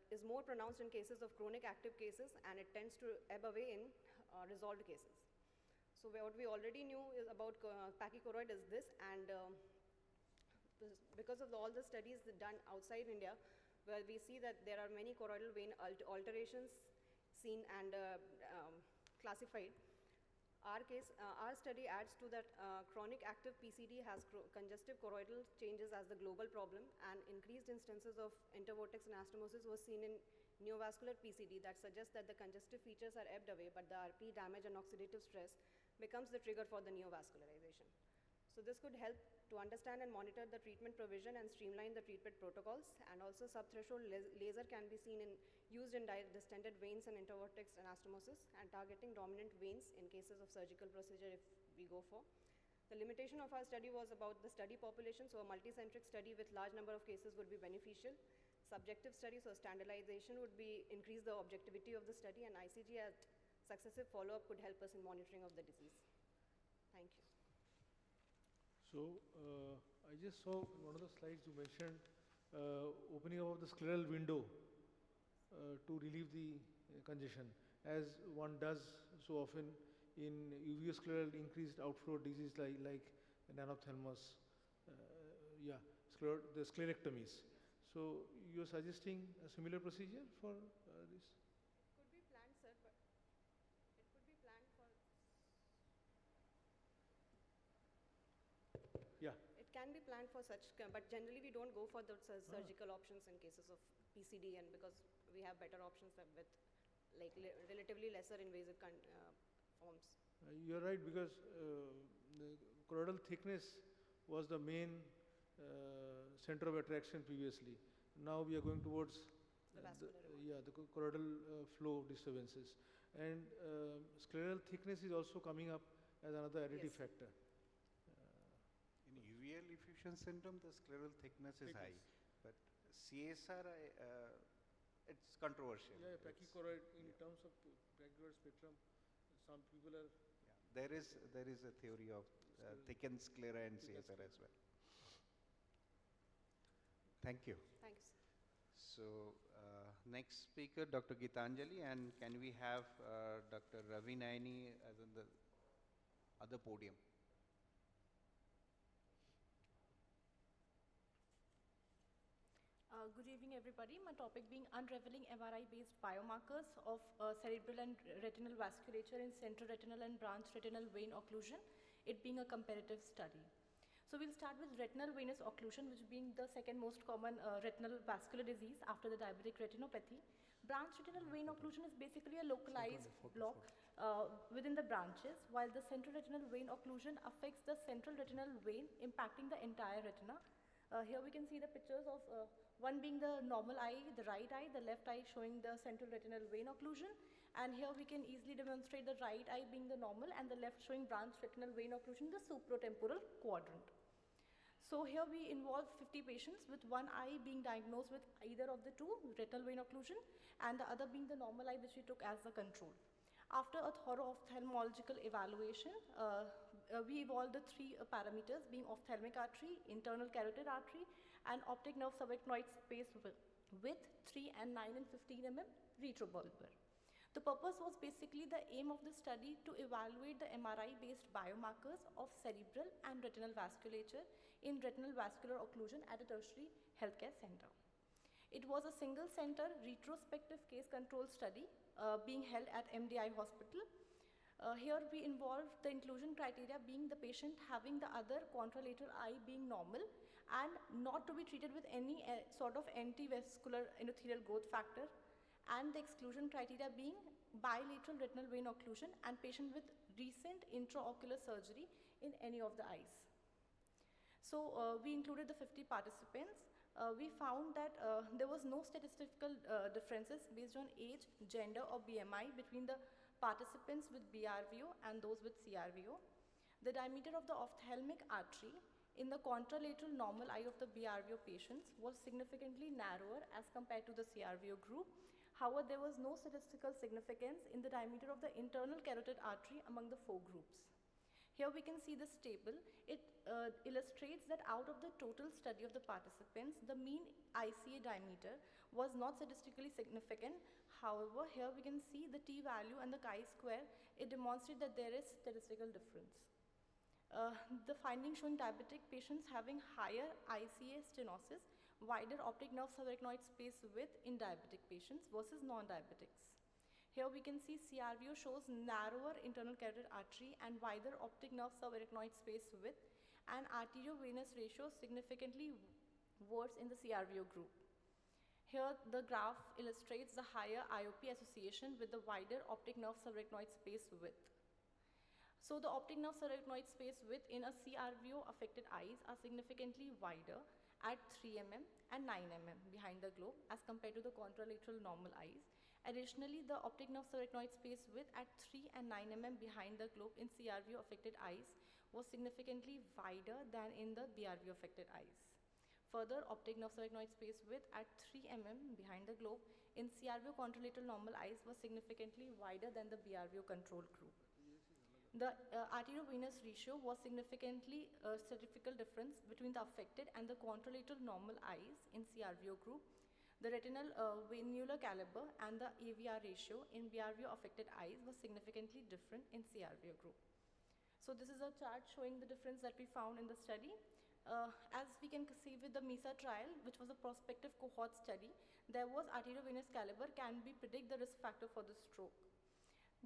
is more pronounced in cases of chronic active cases, and it tends to ebb away in resolved cases. So what we already knew is about pachychoroid is this, and because of all the studies done outside India, where we see that there are many choroidal vein alterations seen and classified, our study adds to that chronic active PCD has congestive choroidal changes as the global problem, and increased instances of intervortex anastomosis was seen in neovascular PCD that suggests that the congestive features are ebbed away, but the RP damage and oxidative stress becomes the trigger for the neovascularization. So this could help to understand and monitor the treatment provision and streamline the treatment protocols, and also subthreshold laser can be used in distended veins and intervortex anastomosis, and targeting dominant veins in cases of surgical procedure if we go for. The limitation of our study was about the study population, so a multicentric study with large number of cases would be beneficial. Subjective study, so standardization would increase the objectivity of the study, and ICG at successive follow-up could help us in monitoring of the disease. Thank you. So I just saw in one of the slides you mentioned opening of the scleral window to relieve the congestion, as one does so often in uveoscleral increased outflow disease like nanophthalmos, the sclerectomies. So you are suggesting a similar procedure for this? It could be planned, sir, but it could be planned for. Yeah. It can be planned for such, but generally we don't go for the surgical options in cases of PCD, and because we have better options with like relatively lesser invasive forms. You're right, because the choroidal thickness was the main center of attraction previously. Now we are going towards the choroidal flow disturbances, and scleral thickness is also coming up as another additive factor. In uveal effusion syndrome, the scleral thickness is high, but CSR, it's controversial. Yeah, pachychoroid in terms of pachychoroid spectrum, some people are. Yeah, there is a theory of thickened sclera and CSR as well. Thank you. Thanks. So next speaker, Dr. Gitanjali, and can we have Dr. Ravi Naini as in the other podium? Good evening, everybody. My topic being unraveling MRI-based biomarkers of cerebral and retinal vasculature in central retinal and branch retinal vein occlusion, it being a comparative study. So we'll start with retinal venous occlusion, which being the second most common retinal vascular disease after the diabetic retinopathy. Branch retinal vein occlusion is basically a localized block within the branches, while the central retinal vein occlusion affects the central retinal vein, impacting the entire retina. Here we can see the pictures of one being the normal eye, the right eye, the left eye showing the central retinal vein occlusion, and here we can easily demonstrate the right eye being the normal and the left showing branch retinal vein occlusion, the supratemporal quadrant. So here we involve 50 patients with one eye being diagnosed with either of the two, retinal vein occlusion, and the other being the normal eye which we took as the control. After a thorough ophthalmological evaluation, we evolved the three parameters being ophthalmic artery, internal carotid artery, and optic nerve subarachnoid space with 3 and 9 and 15 mm retrobulbar. The purpose was basically the aim of the study to evaluate the MRI-based biomarkers of cerebral and retinal vasculature in retinal vascular occlusion at a tertiary healthcare center. It was a single center retrospective case control study being held at MDI hospital. Here we involved the inclusion criteria being the patient having the other contralateral eye being normal and not to be treated with any sort of anti-vascular endothelial growth factor, and the exclusion criteria being bilateral retinal vein occlusion and patient with recent intraocular surgery in any of the eyes. So we included the 50 participants. We found that there was no statistical differences based on age, gender or BMI between the participants with BRVO and those with CRVO. The diameter of the ophthalmic artery in the contralateral normal eye of the BRVO patients was significantly narrower as compared to the CRVO group. However, there was no statistical significance in the diameter of the internal carotid artery among the 4 groups. Here we can see this table. It illustrates that out of the total study of the participants, the mean ICA diameter was not statistically significant. However, here we can see the t-value and the chi-square. It demonstrates that there is statistical difference. The findings showing diabetic patients having higher ICA stenosis, wider optic nerve subarachnoid space width in diabetic patients versus non-diabetics. Here we can see CRVO shows narrower internal carotid artery and wider optic nerve subarachnoid space width, and arteriovenous ratio significantly worse in the CRVO group. Here the graph illustrates the higher IOP association with the wider optic nerve subarachnoid space width. So the optic nerve subarachnoid space width in a CRVO affected eyes are significantly wider at 3 mm and 9 mm behind the globe as compared to the contralateral normal eyes. Additionally, the optic nerve subarachnoid space width at 3 and 9 mm behind the globe in CRVO affected eyes was significantly wider than in the BRVO affected eyes. Further, optic nerve subarachnoid space width at 3 mm behind the globe in CRVO contralateral normal eyes was significantly wider than the BRVO control group. The arteriovenous ratio was significantly statistical difference between the affected and the contralateral normal eyes in CRVO group. The retinal venular caliber and the AVR ratio in BRVO affected eyes was significantly different in CRVO group. So this is a chart showing the difference that we found in the study. As we can see with the MESA trial, which was a prospective cohort study, there was arteriovenous caliber can be predict the risk factor for the stroke.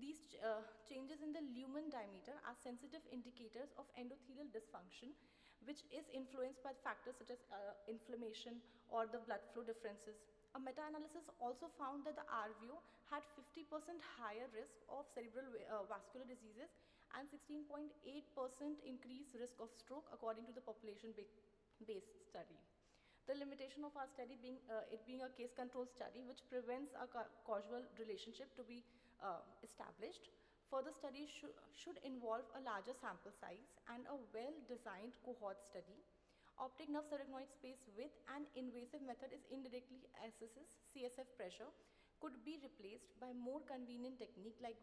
These changes in the lumen diameter are sensitive indicators of endothelial dysfunction, which is influenced by factors such as inflammation or the blood flow differences. A meta-analysis also found that the RVO had 50% higher risk of cerebral vascular diseases and 16.8% increased risk of stroke according to the population-based study. The limitation of our study being it being a case control study which prevents a causal relationship to be established. Further studies should involve a larger sample size and a well-designed cohort study. Optic nerve subarachnoid space width and invasive method is indirectly assesses CSF pressure could be replaced by more convenient technique like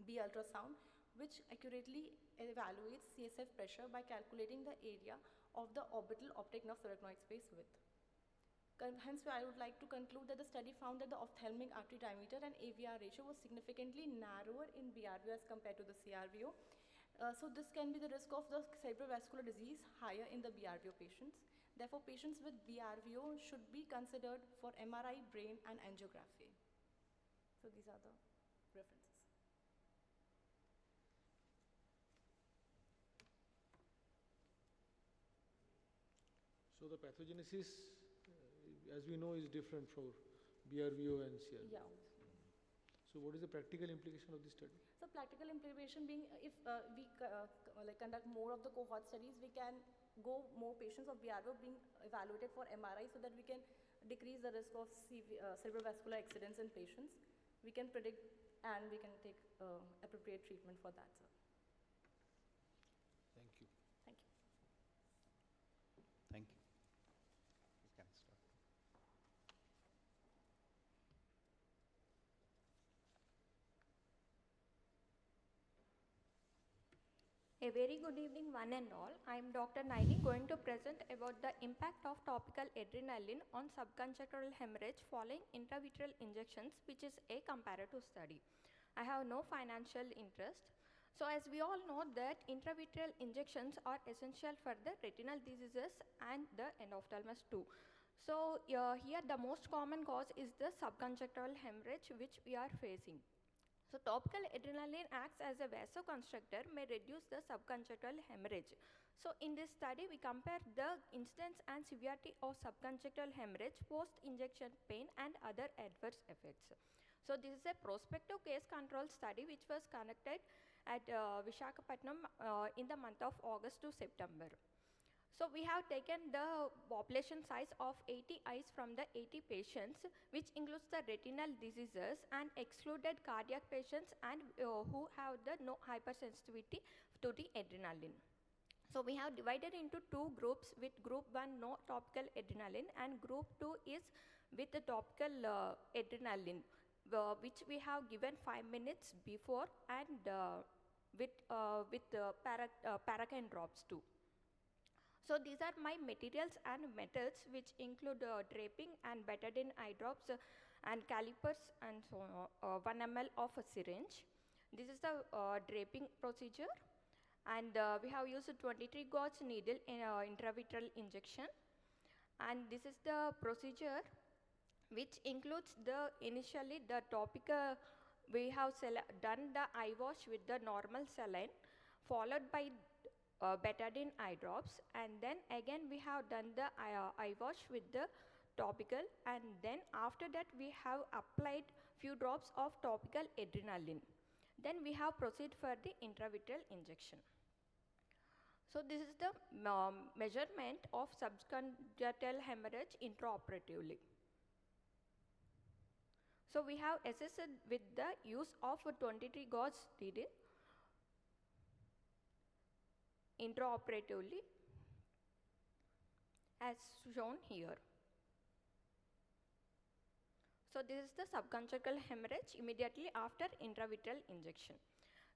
B ultrasound, which accurately evaluates CSF pressure by calculating the area of the orbital optic nerve subarachnoid space width. Hence, I would like to conclude that the study found that the ophthalmic artery diameter and AVR ratio was significantly narrower in BRVO as compared to the CRVO. So this can be the risk of the cerebrovascular disease higher in the BRVO patients. Therefore, patients with BRVO should be considered for MRI, brain, and angiography. So these are the references. So the pathogenesis, as we know, is different for BRVO and CRVO. Yeah. So what is the practical implication of this study? So practical implication being if we conduct more of the cohort studies, we can go more patients of BRVO being evaluated for MRI so that we can decrease the risk of cerebrovascular accidents in patients. We can predict and we can take appropriate treatment for that, sir. Thank you. Thank you. Thank you. You can start. A very good evening one and all. I am Dr. Naini going to present about the impact of topical adrenaline on subconjunctival hemorrhage following intravitreal injections, which is a comparative study. I have no financial interest. So as we all know that intravitreal injections are essential for the retinal diseases and the endophthalmus too. So here the most common cause is the subconjunctival hemorrhage which we are facing. So topical adrenaline acts as a vasoconstrictor, may reduce the subconjunctival hemorrhage. So in this study, we compare the incidence and severity of subconjunctival hemorrhage, post-injection pain and other adverse effects. So this is a prospective case control study which was conducted at Visakhapatnam in the month of August to September. So we have taken the population size of 80 eyes from the 80 patients, which includes the retinal diseases, and excluded cardiac patients and who have the no hypersensitivity to the adrenaline. So we have divided into two groups, with group 1 no topical adrenaline and group 2 is with the topical adrenaline, which we have given 5 minutes before, and with paracaine drops too. So these are my materials and methods, which include draping and betadine eye drops and calipers and so on, 1 ml of a syringe. This is the draping procedure, and we have used 23 gauge needle in intravitreal injection, and this is the procedure which includes the initially the topical. We have done the eye wash with the normal saline, followed by betadine eye drops, and then again we have done the eye wash with the topical, and then after that we have applied few drops of topical adrenaline. Then we have proceed for the intravitreal injection. So this is the measurement of subconjunctival hemorrhage intraoperatively. So we have assessed with the use of a 23 gauge needle intraoperatively as shown here. So this is the subconjunctival hemorrhage immediately after intravitreal injection.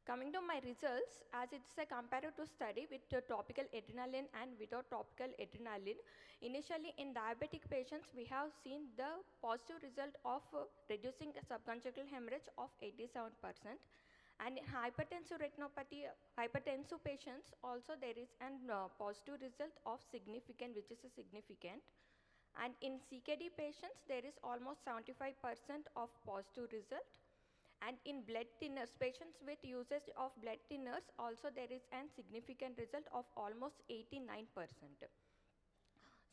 Coming to my results, as it's a comparative study with topical adrenaline and without topical adrenaline, initially in diabetic patients we have seen the positive result of reducing subconjunctival hemorrhage of 87%. And in hypertensive retinopathy, hypertensive patients also there is a positive result of significant, which is a significant. And in CKD patients there is almost 75% of positive result. And in blood thinners, patients with usage of blood thinners also there is a significant result of almost 89%.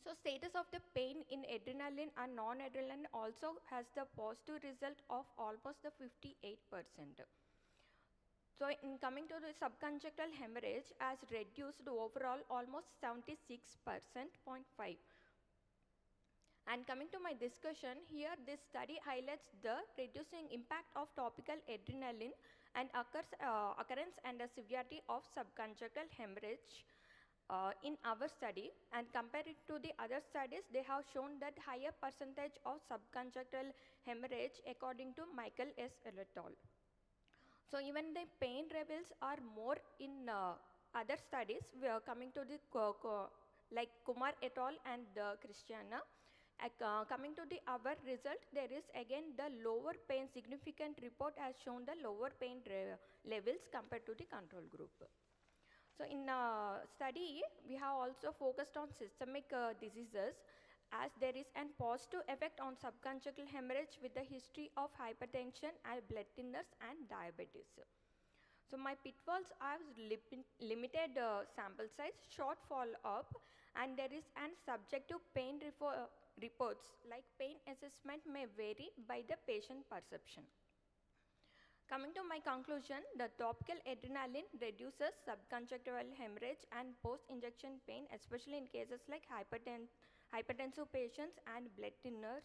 So status of the pain in adrenaline and non-adrenaline also has the positive result of almost the 58%. So in coming to the subconjunctival hemorrhage as reduced overall almost 76.5. And coming to my discussion, here this study highlights the reducing impact of topical adrenaline and occurrence and the severity of subconjunctival hemorrhage in our study, and compared it to the other studies, they have shown that higher percentage of subconjunctival hemorrhage according to Michael S. et al. So even the pain levels are more in other studies. We are coming to the like Kumar et al. And Christiana. Coming to the our result, there is again the lower pain, significant report has shown the lower pain levels compared to the control group. So in study, we have also focused on systemic diseases, as there is a positive effect on subconjunctival hemorrhage with the history of hypertension and blood thinners and diabetes. So my pitfalls are limited sample size, short follow-up, and there is an subjective pain reports, like pain assessment may vary by the patient perception. Coming to my conclusion, the topical adrenaline reduces subconjunctival hemorrhage and post-injection pain, especially in cases like hypertensive patients and blood thinners,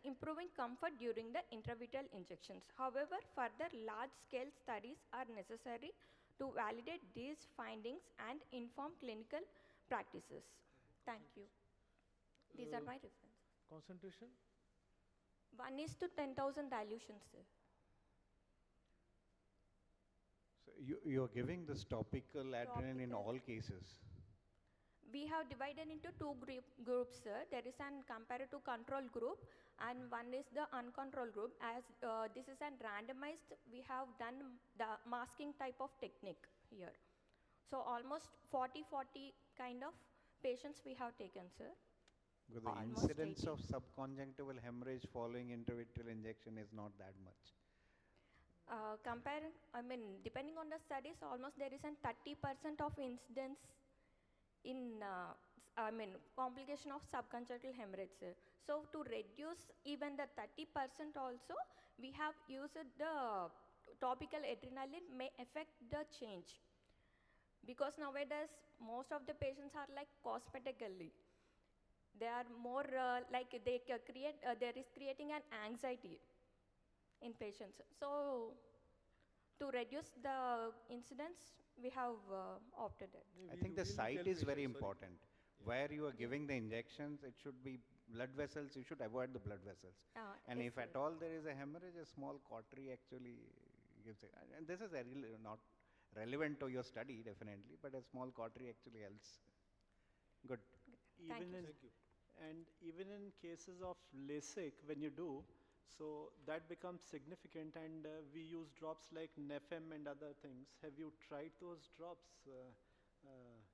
improving comfort during the intravitreal injections. However, further large-scale studies are necessary to validate these findings and inform clinical practices. Thank you. These are my references. Concentration? 1:10,000 dilution, sir. So you're giving this topical adrenaline in all cases? We have divided into two groups, sir. There is an comparative control group and one is the uncontrolled group. As this is a randomized, we have done the masking type of technique here. So almost 40 kind of patients we have taken, sir. Because the incidence of subconjunctival hemorrhage following intravitreal injection is not that much. Depending on the studies, almost there is a 30% of incidence in complication of subconjunctival hemorrhage, sir. So to reduce even the 30% also, we have used the topical adrenaline may affect the change. because nowadays most of the patients are like cosmetically. They are more like they create, there is creating an anxiety in patients. So to reduce the incidence, we have opted it. I think the site is very important. Where you are giving the injections, it should be blood vessels, you should avoid the blood vessels. And yes, if at all there is a hemorrhage, a small cautery actually gives it. And this is not relevant to your study, definitely, but a small cautery actually helps. Good. Thank you. And even in cases of LASIK, when you do, so that becomes significant, and we use drops like Nefem and other things. Have you tried those drops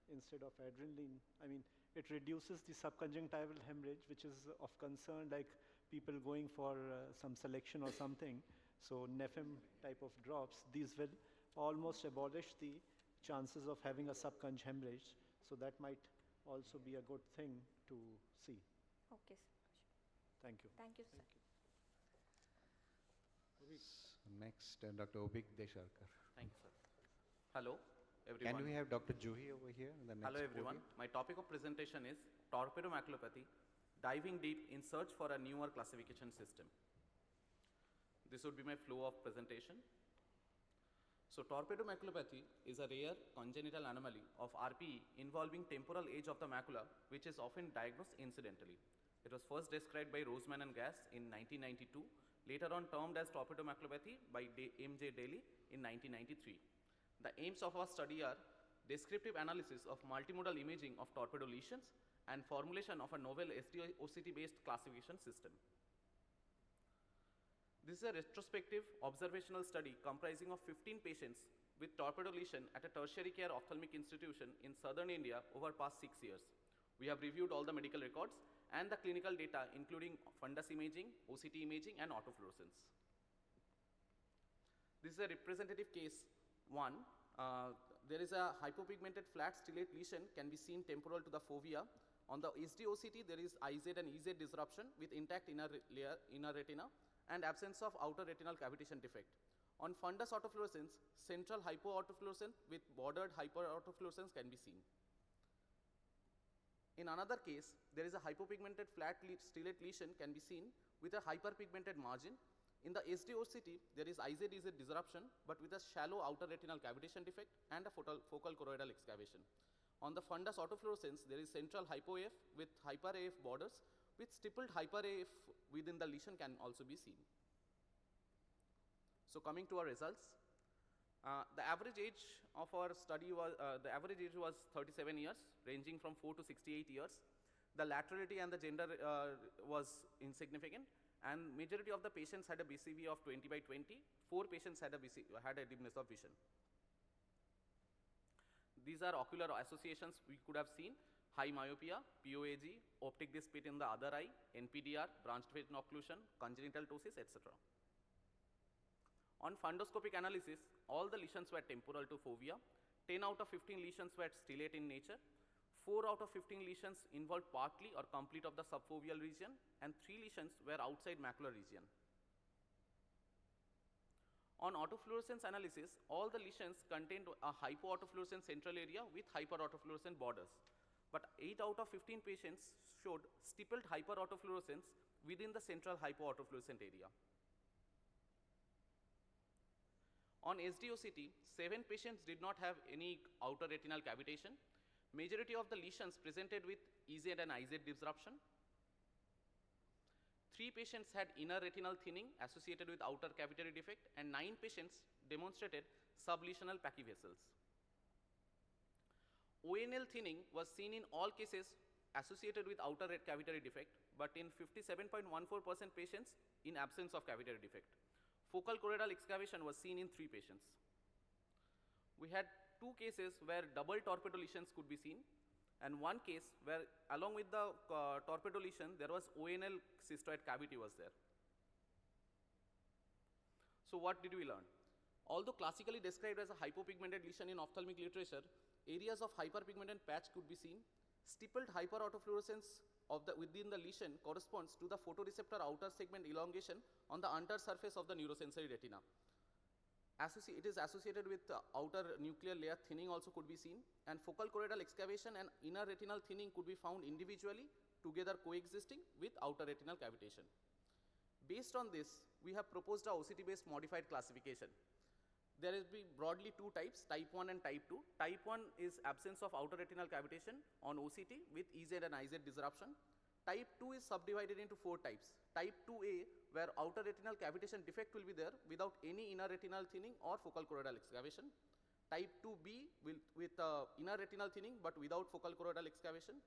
instead of adrenaline? I mean, it reduces the subconjunctival hemorrhage, which is of concern, like people going for some selection or something. So Nefem type of drops, these will almost abolish the chances of having a subconj hemorrhage. So that might also be a good thing to see. Okay, sir. Thank you. Thank you, sir. Next, Dr. Obik Desharkar. Thank you, sir. Hello, everyone. Can we have Dr. Juhi over here? The next Hello, everyone. podium? My topic of presentation is torpedomaculopathy, diving deep in search for a newer classification system. This would be my flow of presentation. So torpedomaculopathy is a rare congenital anomaly of RPE involving temporal edge of the macula, which is often diagnosed incidentally. It was first described by Roseman and Gass in 1992, later on termed as torpedomaculopathy by M.J. Daly in 1993. The aims of our study are descriptive analysis of multimodal imaging of torpedo lesions and formulation of a novel SDOCT-based classification system. This is a retrospective observational study comprising of 15 patients with torpedo lesion at a tertiary care ophthalmic institution in southern India over past 6 years. We have reviewed all the medical records and the clinical data, including fundus imaging, OCT imaging, and autofluorescence. This is a representative case 1. There is a hypopigmented flat stellate lesion can be seen temporal to the fovea. On the SD-OCT, there is IZ and EZ disruption with intact inner retina and absence of outer retinal cavitation defect. On fundus autofluorescence, central hypoautofluorescence with bordered hyperautofluorescence can be seen. In another case, there is a hypopigmented flat stellate lesion can be seen with a hyperpigmented margin. In the SD-OCT, there is IZ-EZ disruption but with a shallow outer retinal cavitation defect and a focal choroidal excavation. On the fundus autofluorescence, there is central hypo-AF with hyper-AF borders with stippled hyper-AF within the lesion can also be seen. So coming to our results, the average age of our study was, 37 years, ranging from 4 to 68 years. The laterality and the gender was insignificant, and majority of the patients had a BCV of 20/20. 4 patients had a dimness of vision. These are ocular associations we could have seen: high myopia, POAG, optic disc pit in the other eye, NPDR, branched retinal occlusion, congenital ptosis, etc. On fundoscopic analysis, all the lesions were temporal to fovea. 10 out of 15 lesions were stellate in nature. 4 out of 15 lesions involved partly or complete of the subfoveal region, and 3 lesions were outside macular region. On autofluorescence analysis, all the lesions contained a hypoautofluorescent central area with hyperautofluorescent borders. But 8 out of 15 patients showed stippled hyperautofluorescence within the central hypoautofluorescent area. On SD-OCT, 7 patients did not have any outer retinal cavitation. Majority of the lesions presented with EZ and IZ disruption. 3 patients had inner retinal thinning associated with outer cavitary defect, and 9 patients demonstrated sublesional pachyvessels. ONL thinning was seen in all cases associated with outer cavitary defect, but in 57.14% patients in absence of cavitary defect. Focal choroidal excavation was seen in 3 patients. We had 2 cases where double torpedo lesions could be seen, and 1 case where along with the torpedo lesion there was ONL cystoid cavity was there. So what did we learn? Although classically described as a hypopigmented lesion in ophthalmic literature, areas of hyperpigmented patch could be seen. Stippled hyperautofluorescence within the lesion corresponds to the photoreceptor outer segment elongation on the under surface of the neurosensory retina. It is associated with outer nuclear layer thinning also could be seen, and focal choroidal excavation and inner retinal thinning could be found individually, together coexisting with outer retinal cavitation. Based on this, we have proposed a OCT-based modified classification. There will be broadly two types, type 1 and type 2. Type 1 is absence of outer retinal cavitation on OCT with EZ and IZ disruption. Type 2 is subdivided into 4 types. Type 2A, where outer retinal cavitation defect will be there without any inner retinal thinning or focal choroidal excavation. Type 2B with inner retinal thinning but without focal choroidal excavation.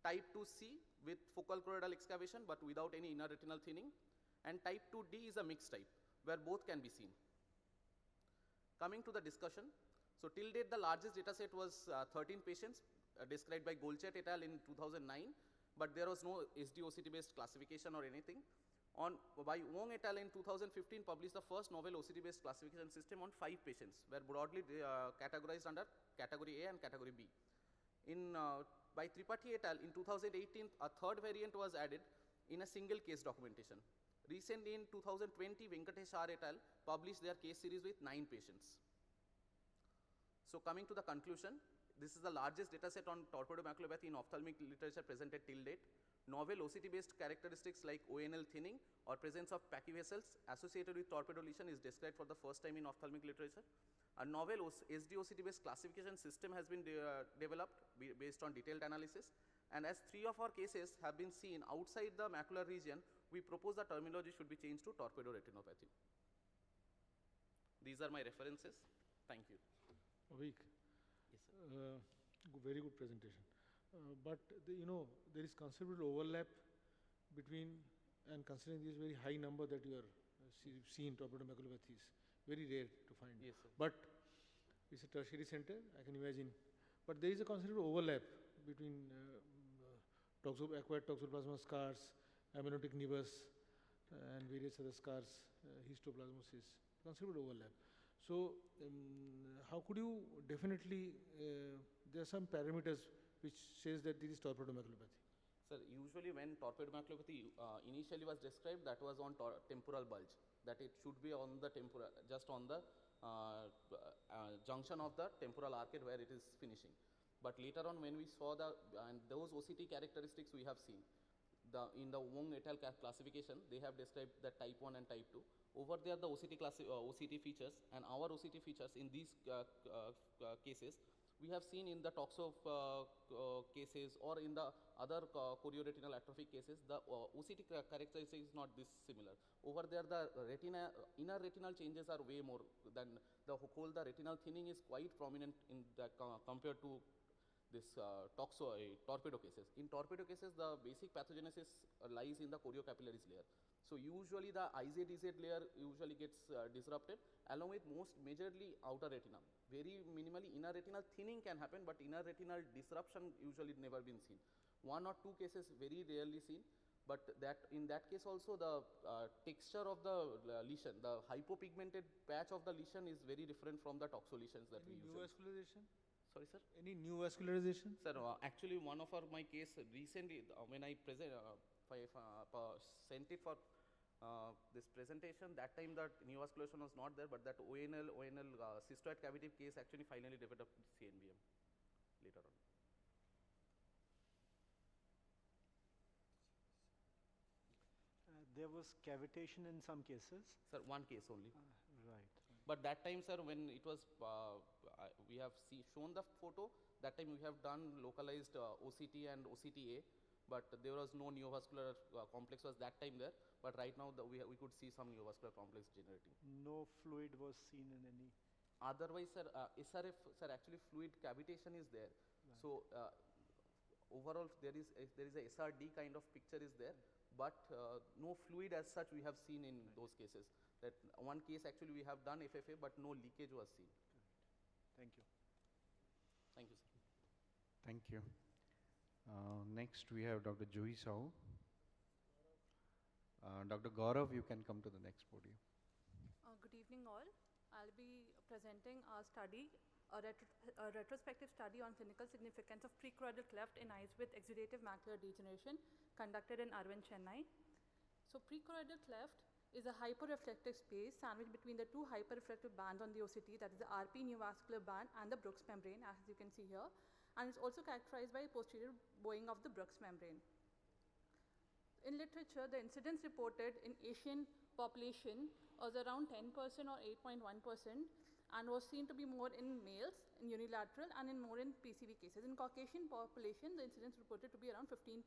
Type 2C with focal choroidal excavation but without any inner retinal thinning. And type 2D is a mixed type where both can be seen. Coming to the discussion, so till date the largest data set was 13 patients described by Golchet et al. In 2009, but there was no SD-OCT based classification or anything. By Wong et al. In 2015 published the first novel OCT based classification system on 5 patients, were broadly categorized under category A and category B. By Tripathi et al. In 2018, a third variant was added in a single case documentation. Recently in 2020, Venkatesh R et al. Published their case series with 9 patients. So coming to the conclusion, this is the largest data set on torpedomaculopathy in ophthalmic literature presented till date. Novel OCT-based characteristics like ONL thinning or presence of pachyvessels associated with torpedo lesion is described for the first time in ophthalmic literature. A novel SD-OCT-based classification system has been developed based on detailed analysis, and as 3 of our cases have been seen outside the macular region, we propose the terminology should be changed to torpedo retinopathy. These are my references. Thank you. Avik. Yes, sir. Very good presentation. But there is considerable overlap between, and considering this very high number that you are seeing torpedomaculopathy is very rare to find. Yes, sir. But it's a tertiary center, I can imagine. But there is a considerable overlap between acquired toxoplasma scars, amniotic nevus, and various other scars, histoplasmosis, considerable overlap. So, how could you definitely, there are some parameters which says that this is torpedomaculopathy? Sir, usually when torpedomaculopathy initially was described, that was on temporal bulge, that it should be on the temporal, just on the junction of the temporal arcade where it is finishing. But later on when we saw and those OCT characteristics we have seen, in the Wong et al. Classification, they have described the type 1 and type 2. Over there the OCT features and our OCT features in these cases, we have seen in the toxo cases or in the other chorioretinal atrophic cases, the OCT characteristic is not this similar. Over there the inner retinal changes are way more than the retinal thinning is quite prominent in the compared to this torpedo cases. In torpedo cases, the basic pathogenesis lies in the choriocapillaris layer. So usually the IZ-DZ layer usually gets disrupted along with most majorly outer retina. Very minimally inner retinal thinning can happen, but inner retinal disruption usually never been seen. 1 or 2 cases very rarely seen, but in that case also the texture of the lesion, the hypopigmented patch of the lesion is very different from the toxo lesions that we use. New vascularization? Sorry, sir? Any new vascularization? Sir, actually one of my case recently, when I sent it for this presentation, that time that neovascularization was not there, but that ONL cystoid cavity case actually finally developed CNBM later on. There was cavitation in some cases? Sir, 1 case only. Right. But that time, sir, when it was, we have shown the photo, that time we have done localized OCT and OCTA, but there was no neovascular complex was that time there, but right now we could see some neovascular complex generating. No fluid was seen in any? Otherwise, sir, SRF, sir, actually fluid cavitation is there. Right. So, overall there is a SRD kind of picture is there, but no fluid as such we have seen in those cases. That 1 case actually we have done FFA, but no leakage was seen. Thank you. Thank you, sir. Thank you. Next we have Dr. Juhi Sahu. Dr. Gaurav, you can come to the next podium. Good evening all. I'll be presenting a study, a retrospective study on clinical significance of prechoroidal cleft in eyes with exudative macular degeneration conducted in Arvind, Chennai. So prechoroidal cleft is a hyperreflective space sandwiched between the two hyperreflective bands on the OCT, that is the RP neovascular band and the Brooks membrane, as you can see here. And it's also characterized by posterior bowing of the Brooks membrane. In literature, the incidence reported in Asian population was around 10% or 8.1%, and was seen to be more in males in unilateral and more in PCV cases. In Caucasian population, the incidence reported to be around 15%.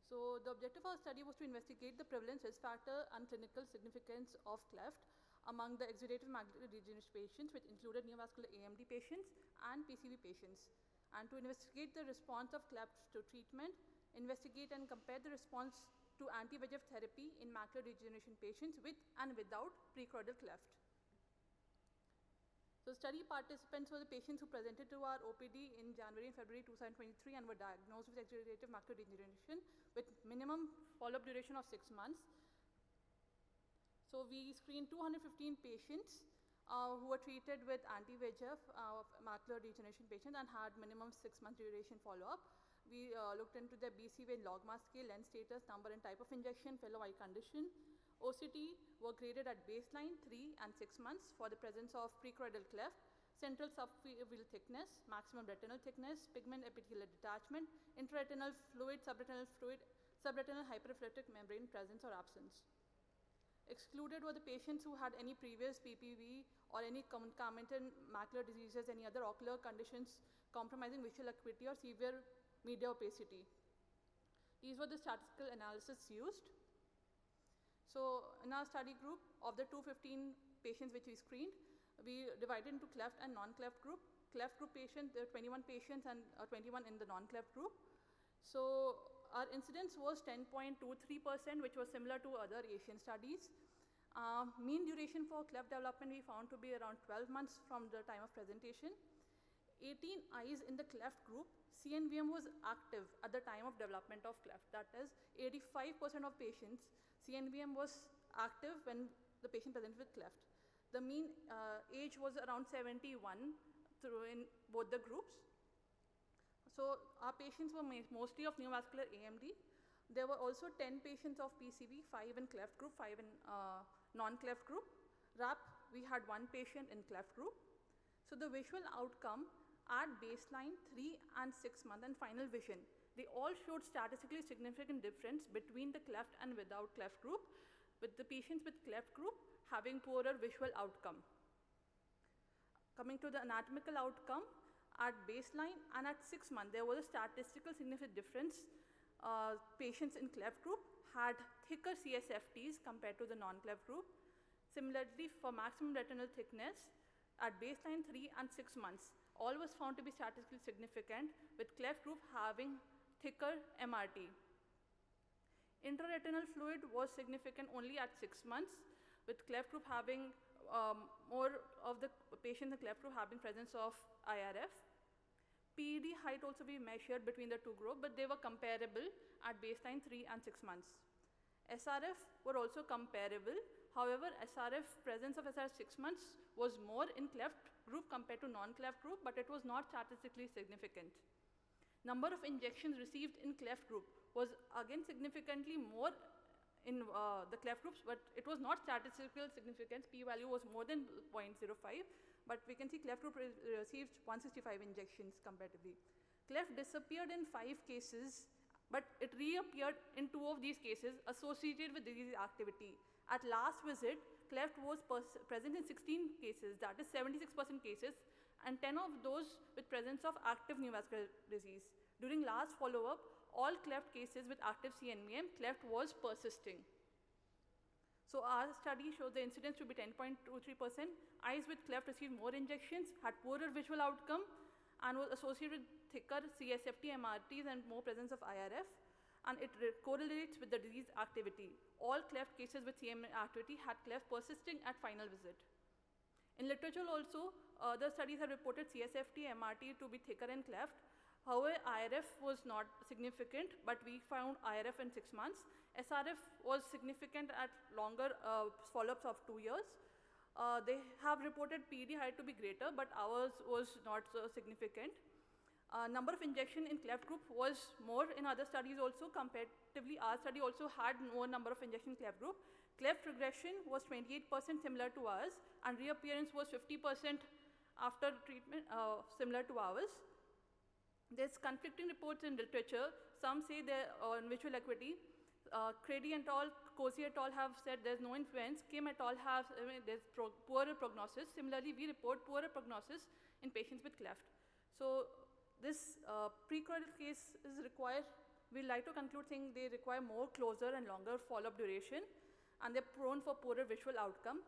So the objective of our study was to investigate the prevalence, risk factor, and clinical significance of cleft among the exudative macular degeneration patients, which included neovascular AMD patients and PCV patients, and to investigate the response of cleft to treatment, investigate and compare the response to anti-VEGF therapy in macular degeneration patients with and without precordial cleft. So study participants were the patients who presented to our OPD in January and February 2023 and were diagnosed with exudative macular degeneration with minimum follow-up duration of 6 months. So we screened 215 patients who were treated with anti-VEGF macular degeneration patients and had minimum 6-month duration follow-up. We looked into their BCVA logMAR scale, lens status, number and type of injection, fellow eye condition. OCT were graded at baseline 3 and 6 months for the presence of precordial cleft, central subfoveal thickness, maximum retinal thickness, pigment epithelial detachment, intraretinal fluid, subretinal hyperreflective membrane presence or absence. Excluded were the patients who had any previous PPV or any concomitant macular diseases, any other ocular conditions compromising visual acuity or severe media opacity. These were the statistical analysis used. So in our study group, of the 215 patients which we screened, we divided into cleft and non-cleft group. Cleft group patients, there were 21 patients and 21 in the non-cleft group. So our incidence was 10.23%, which was similar to other Asian studies. Mean duration for cleft development we found to be around 12 months from the time of presentation. 18 eyes in the cleft group, CNVM was active at the time of development of cleft. That is, 85% of patients, CNVM was active when the patient presented with cleft. The mean age was around 71 in both the groups. So our patients were mostly of neovascular AMD. There were also 10 patients of PCV, 5 in cleft group, 5 in non-cleft group. RAP, we had 1 patient in cleft group. So the visual outcome at baseline, 3 and 6 months, and final vision, they all showed statistically significant difference between the cleft and without cleft group, with the patients with cleft group having poorer visual outcome. Coming to the anatomical outcome, at baseline and at 6 months, there was a statistical significant difference. Patients in cleft group had thicker CSFTs compared to the non-cleft group. Similarly, for maximum retinal thickness, at baseline 3 and 6 months, all was found to be statistically significant, with cleft group having thicker MRT. Intraretinal fluid was significant only at 6 months, with cleft group having more of the patients in the cleft group having presence of IRF. PED height also we measured between the two groups, but they were comparable at baseline 3 and 6 months. SRF were also comparable. However, presence of SRF 6 months was more in cleft group compared to non-cleft group, but it was not statistically significant. Number of injections received in cleft group was again significantly more in the cleft groups, but it was not statistical significance. P-value was more than 0.05, but we can see cleft group received 165 injections comparatively. Cleft disappeared in 5 cases, but it reappeared in 2 of these cases associated with disease activity. At last visit, cleft was present in 16 cases, that is 76% cases, and 10 of those with presence of active neovascular disease. During last follow-up, all cleft cases with active CNVM, cleft was persisting. So our study showed the incidence to be 10.23%. Eyes with cleft received more injections, had poorer visual outcome, and was associated with thicker CSFT MRTs and more presence of IRF, and it correlates with the disease activity. All cleft cases with CM activity had cleft persisting at final visit. In literature also, other studies have reported CSFT MRT to be thicker in cleft. However, IRF was not significant, but we found IRF in 6 months. SRF was significant at longer follow-ups of 2 years. They have reported PD height to be greater, but ours was not so significant. Number of injection in cleft group was more in other studies also. Comparatively, our study also had more number of injection cleft group. Cleft regression was 28% similar to ours, and reappearance was 50% after treatment, similar to ours. There's conflicting reports in literature. Some say they're on visual acuity. Crady et al., Cozy et al. Have said there's no influence. Kim et al. Have, there's poorer prognosis. Similarly, we report poorer prognosis in patients with cleft. So this pre-coronal case is required. We like to conclude saying they require more closer and longer follow-up duration, and they're prone for poorer visual outcome.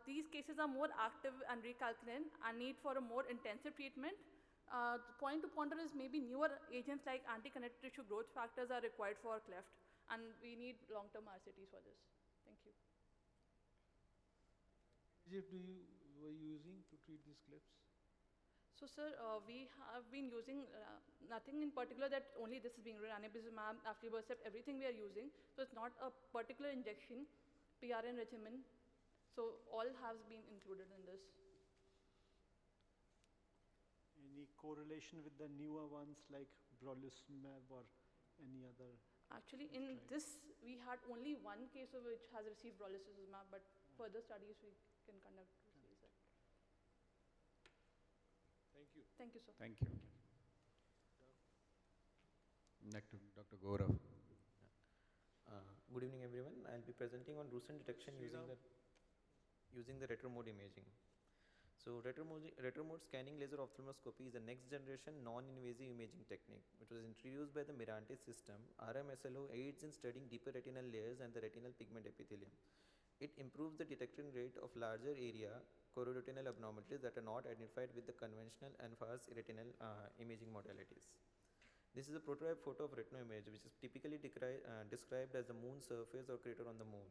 These cases are more active and recalcitrant and need for a more intensive treatment. The point to ponder is maybe newer agents like anti-connective tissue growth factors are required for cleft, and we need long-term RCTs for this. Thank you. What were you using to treat these clefts? So, sir, we have been using nothing in particular that only this is being run, ranibizumab, aflibercept, everything we are using. So, it's not a particular injection, PRN regimen. So, all has been included in this. Any correlation with the newer ones like brolucimab or any other? Actually, in this, we had only one case of which has received brolucimab, but further studies we can conduct to see that. Thank you. Thank you, sir. Thank you. Next to Dr. Gaurav. Good evening, everyone. I'll be presenting on drusen detection using the retromode imaging. So retromode scanning laser ophthalmoscopy is the next generation non-invasive imaging technique, which was introduced by the Mirante system. RMSLO aids in studying deeper retinal layers and the retinal pigment epithelium. It improves the detection rate of larger area chororetinal abnormalities that are not identified with the conventional and fast retinal imaging modalities. This is a prototype photo of retinal image, which is typically described as the moon surface or crater on the moon.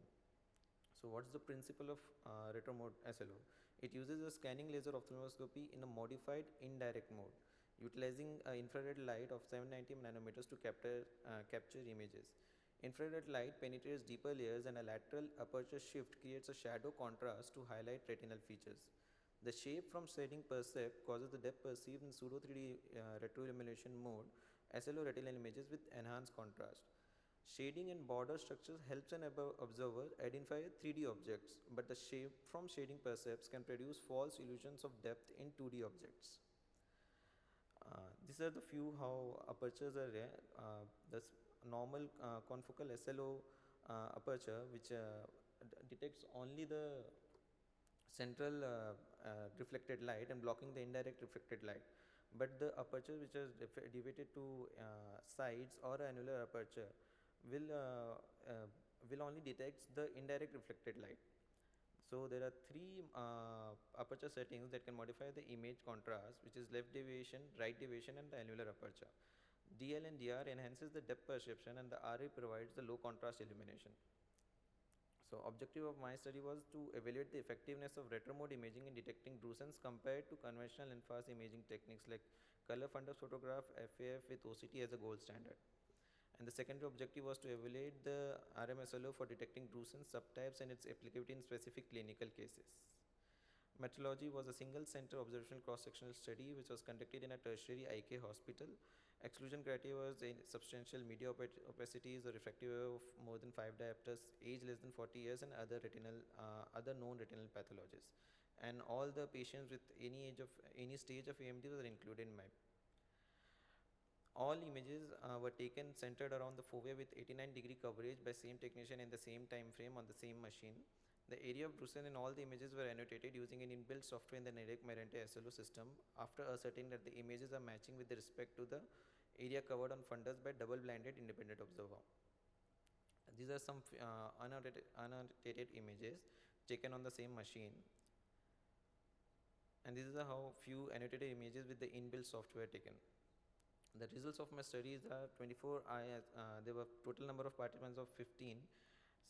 So what's the principle of retromode SLO? It uses a scanning laser ophthalmoscopy in a modified indirect mode, utilizing infrared light of 790 nanometers to capture images. Infrared light penetrates deeper layers, and a lateral aperture shift creates a shadow contrast to highlight retinal features. The shape from shading percept causes the depth perceived in pseudo 3D retroillumination mode, SLO retinal images with enhanced contrast. Shading and border structures helps an observer identify 3D objects, but the shape from shading percepts can produce false illusions of depth in 2D objects. These are the few how apertures are there. The normal confocal SLO aperture, which detects only the central reflected light and blocking the indirect reflected light. But the aperture which is deviated to sides or annular aperture will only detect the indirect reflected light. So there are three aperture settings that can modify the image contrast, which is left deviation, right deviation, and the annular aperture. DL and DR enhances the depth perception, and the RA provides the low contrast illumination. So objective of my study was to evaluate the effectiveness of retromode imaging in detecting drusens compared to conventional and fast imaging techniques like color fundus photograph, FAF with OCT as a gold standard. And the secondary objective was to evaluate the RMSLO for detecting drusen subtypes and its applicability in specific clinical cases. Metrology was a single center observational cross-sectional study which was conducted in a tertiary IK hospital. Exclusion criteria was in substantial media opacities or refractive error of more than 5 diopters, age less than 40 years, and other known retinal pathologies. And all the patients with any stage of AMD were included in my. All images were taken centered around the fovea with 89-degree coverage by same technician in the same time frame on the same machine. The area of drusen in all the images were annotated using an inbuilt software in the Mirante SLO system after ascertaining that the images are matching with respect to the area covered on fundus by double-blinded independent observer. These are some annotated images taken on the same machine. And this is how few annotated images with the inbuilt software taken. The results of my studies are 24 eyes. There were total number of participants of 15,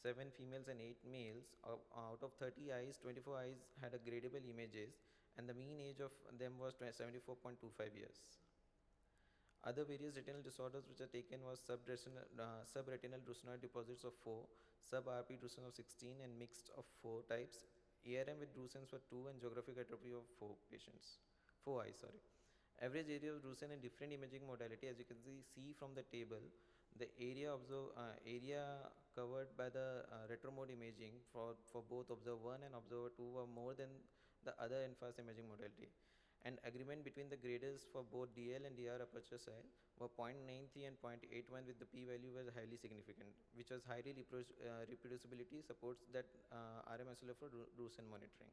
7 females and 8 males. Out of 30 eyes, 24 eyes had a gradable images, and the mean age of them was 74.25 years. Other various retinal disorders which are taken was subretinal drusenoid deposits of 4, sub-RP drusen of 16, and mixed of 4 types. ARM with drusens were 2, and geographic atrophy of 4 eyes. Average area of drusen in different imaging modality, as you can see from the table, the area covered by the retromode imaging for both observer 1 and observer 2 were more than the other NFAS imaging modality. And agreement between the graders for both DL and DR aperture size were 0.93 and 0.81, with the p-value was highly significant, which was highly reproducibility supports that RMSLO for drusen monitoring.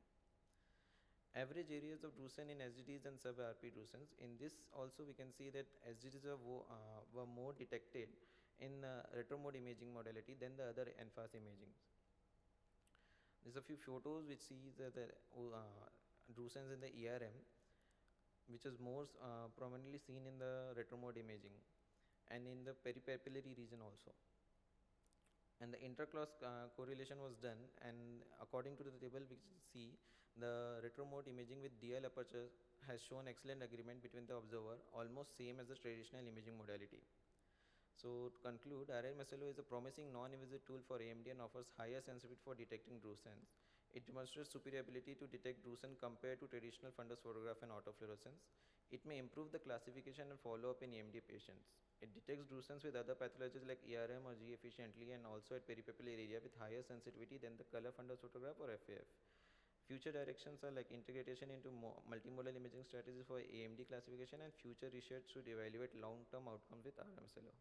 Average areas of drusen in SGDs and sub-RP drusens. In this also we can see that SGDs were more detected in retromode imaging modality than the other NFAS imaging. There's a few photos which see the drusens in the ERM, which is more prominently seen in the retromode imaging and in the peripapillary region also. And the interclass correlation was done, and according to the table we see the retromode imaging with DL aperture has shown excellent agreement between the observer, almost same as the traditional imaging modality. So to conclude, RMSLO is a promising non-invasive tool for AMD and offers higher sensitivity for detecting drusens. It demonstrates superior ability to detect drusen compared to traditional fundus photograph and autofluorescence. It may improve the classification and follow-up in AMD patients. It detects drusens with other pathologies like ERM or G efficiently, and also at peripapillary area with higher sensitivity than the color fundus photograph or FAF. Future directions are like integration into multimodal imaging strategies for AMD classification, and future research should evaluate long-term outcomes with RMSLO.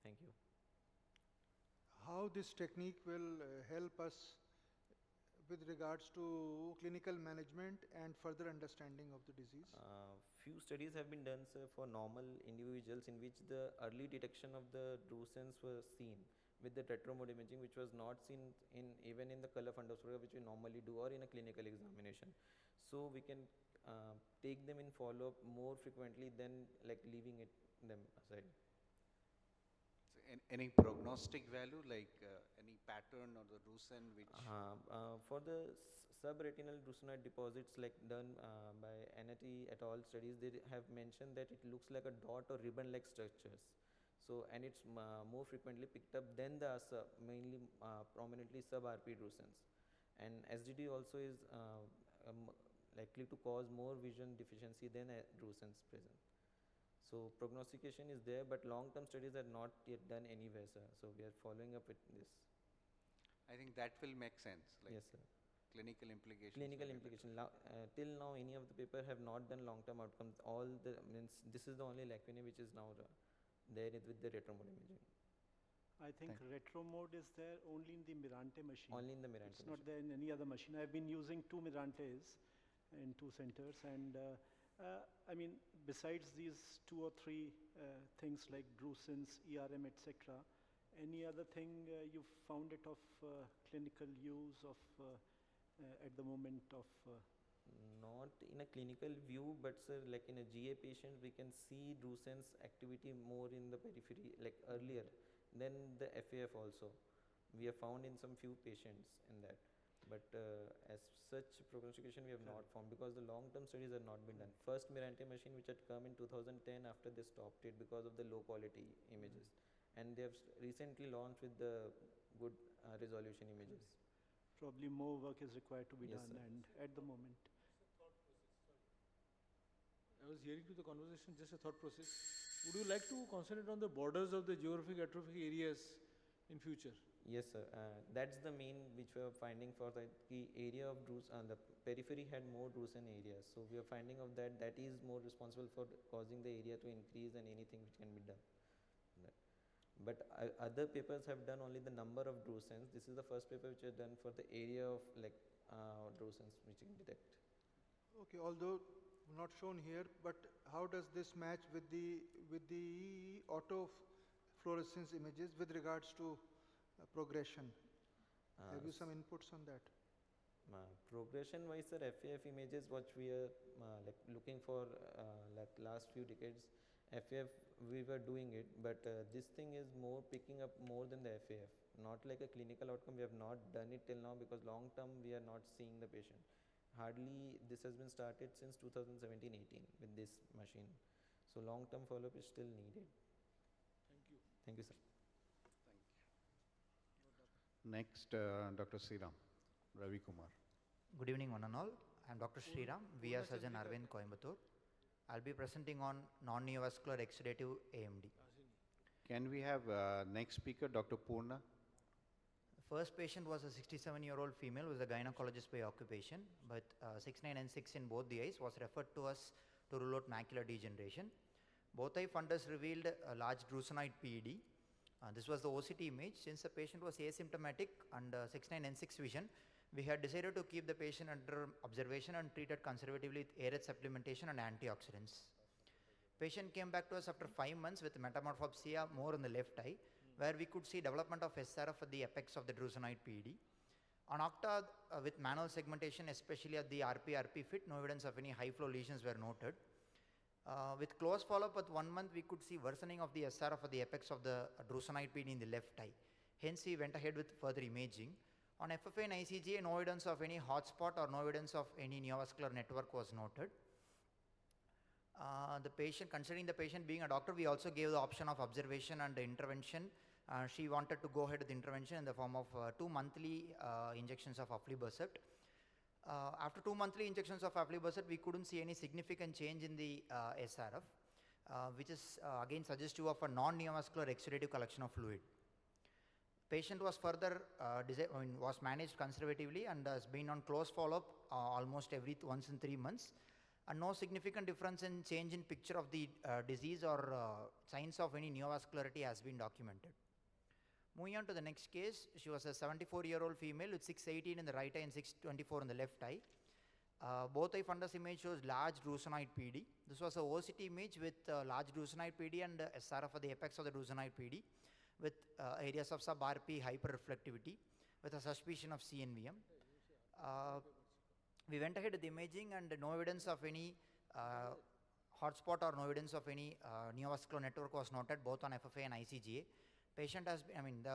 Thank you. How this technique will help us with regards to clinical management and further understanding of the disease? Few studies have been done, sir, for normal individuals in which the early detection of the drusens was seen with the retromode imaging, which was not seen even in the color fundus photograph, which we normally do, or in a clinical examination. So we can take them in follow-up more frequently than like leaving them aside. Any prognostic value, like any pattern or the drusen which? For the subretinal drusenoid deposits like done by Anati et al. Studies, they have mentioned that it looks like a dot or ribbon-like structures. So, and it's more frequently picked up than the mainly prominently sub-RP drusens. And SGD also is likely to cause more vision deficiency than drusens present. So prognostication is there, but long-term studies are not yet done anywhere, sir. So we are following up with this. I think that will make sense. Like yes, sir. Clinical implications. Clinical implication. Till now, any of the paper have not done long-term outcomes. All the this is the only lacuna which is now there with the retromode imaging. I think retromode is there only in the Mirante machine. Only in the Mirante machine. It's not there in any other machine. I've been using 2 Mirantes in 2 centers, and I mean, besides these 2 or 3 things like drusens, ERM, etc., any other thing you found it of clinical use of at the moment of? Not in a clinical view, but sir, like in a GA patient, we can see drusens activity more in the periphery, like earlier than the FAF also. We have found in some few patients in that. But as such prognostication we have not found, because the long-term studies have not been done. First Mirante machine which had come in 2010, after they stopped it because of the low quality images. And they have recently launched with the good resolution images. Probably more work is required to be yes, done, sir. and at the moment. I was hearing to the conversation, just a thought process. Would you like to concentrate on the borders of the geographic atrophic areas in future? Yes, sir. That's the main which we are finding for the area of the periphery had more drusen areas. So we are finding of that is more responsible for causing the area to increase and anything which can be done. But other papers have done only the number of drusens. This is the first paper which is done for the area of like drusens which you can detect. Okay, although not shown here, but how does this match with the autofluorescence images with regards to progression? Have you some inputs on that? Progression wise, sir, FAF images what we are like looking for like last few decades. FAF we were doing it, but this thing is more picking up more than the FAF. Not like a clinical outcome. We have not done it till now because long term we are not seeing the patient. Hardly this has been started since 2017-18 with this machine. So long term follow up is still needed. Thank you. Thank you, sir. Next, Dr. Sriram, Ravi Kumar. Good evening, one and all. I am Dr. Sriram, VR surgeon, Arvind, Coimbatore. I'll be presenting on non-neovascular exudative AMD. Can we have next speaker, Dr. Purna? The first patient was a 67-year-old female who was a gynecologist by occupation, but 6996 in both the eyes was referred to us to rule out macular degeneration. Both eye fundus revealed a large drusenoid PED. This was the OCT image. Since the patient was asymptomatic and 6996 vision, we had decided to keep the patient under observation and treated conservatively with ARED supplementation and antioxidants. Patient came back to us after 5 months with metamorphopsia more in the left eye, where we could see development of SRF at the apex of the drusenoid PED. On OCTA, with manual segmentation, especially at the RP fit, no evidence of any high flow lesions were noted. With close follow-up at 1 month, we could see worsening of the SRF at the apex of the drusenoid PED in the left eye. Hence, we went ahead with further imaging. On FFA and ICGA, no evidence of any hotspot or no evidence of any neovascular network was noted. The patient, considering the patient being a doctor, we also gave the option of observation and intervention. She wanted to go ahead with intervention in the form of 2 monthly injections of aflibercept. After 2 monthly injections of aflibercept, we couldn't see any significant change in the SRF, which is again suggestive of a non-neovascular exudative collection of fluid. Patient was further was managed conservatively and has been on close follow-up almost once in 3 months, and no significant difference in change in picture of the disease or signs of any neovascularity has been documented. Moving on to the next case, she was a 74-year-old female with 618 in the right eye and 624 in the left eye. Both eye fundus image shows large drusenoid PD. This was a OCT image with large drusenoid PD and SRF at the apex of the drusenoid PD with areas of sub-RP hyperreflectivity with a suspicion of CNVM. We went ahead with the imaging and no evidence of any hotspot or no evidence of any neovascular network was noted both on FFA and ICGA. Patient has been,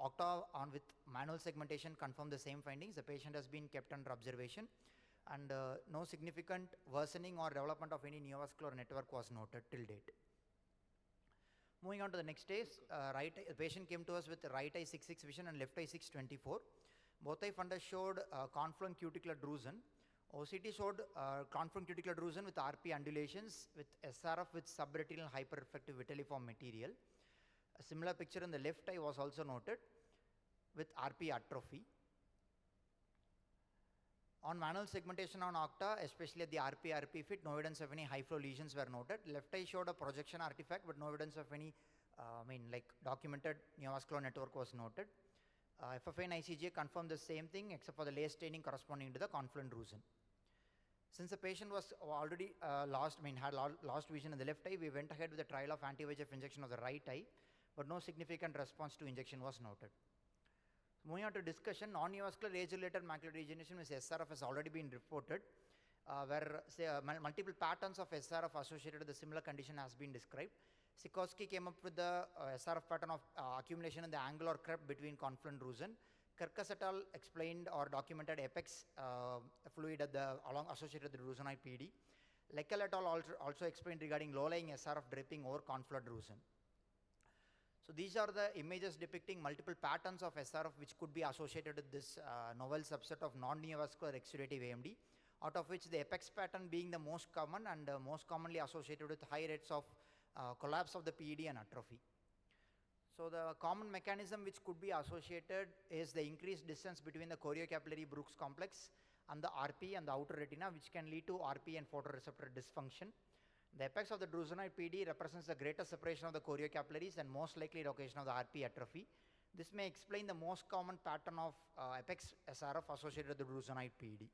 OCTA on with manual segmentation confirmed the same findings. The patient has been kept under observation and no significant worsening or development of any neovascular network was noted till date. Moving on to the next case, the patient came to us with right eye 6-6 vision and left eye 6-24. Both eye fundus showed confluent cuticular drusen. OCT showed confluent cuticular drusen with RP undulations with SRF with subretinal hyperreflective vitelliform material. A similar picture in the left eye was also noted with RP atrophy. On manual segmentation on OCTA, especially at the RP fit, no evidence of any high flow lesions were noted. Left eye showed a projection artifact, but no evidence of any documented neovascular network was noted. FFA and ICGA confirmed the same thing except for the lace staining corresponding to the confluent drusen. Since the patient was already had lost vision in the left eye, we went ahead with the trial of anti-VEGF injection of the right eye, but no significant response to injection was noted. Moving on to discussion, non-neovascular age-related macular degeneration with SRF has already been reported, where multiple patterns of SRF associated with a similar condition has been described. Sikorsky came up with the SRF pattern of accumulation in the angular crepe between confluent drusen. Kirkus et al. Explained or documented apex fluid at associated with the drusenoid PD. Leckel et al. Also explained regarding low-lying SRF draping over confluent drusen. So these are the images depicting multiple patterns of SRF which could be associated with this novel subset of non-neovascular exudative AMD, out of which the apex pattern being the most common and most commonly associated with high rates of collapse of the PED and atrophy. So the common mechanism which could be associated is the increased distance between the choriocapillary Brooks complex and the RP and the outer retina, which can lead to RP and photoreceptor dysfunction. The apex of the drusenoid PD represents the greatest separation of the choriocapillaries and most likely location of the RP atrophy. This may explain the most common pattern of apex SRF associated with the drusenoid PD.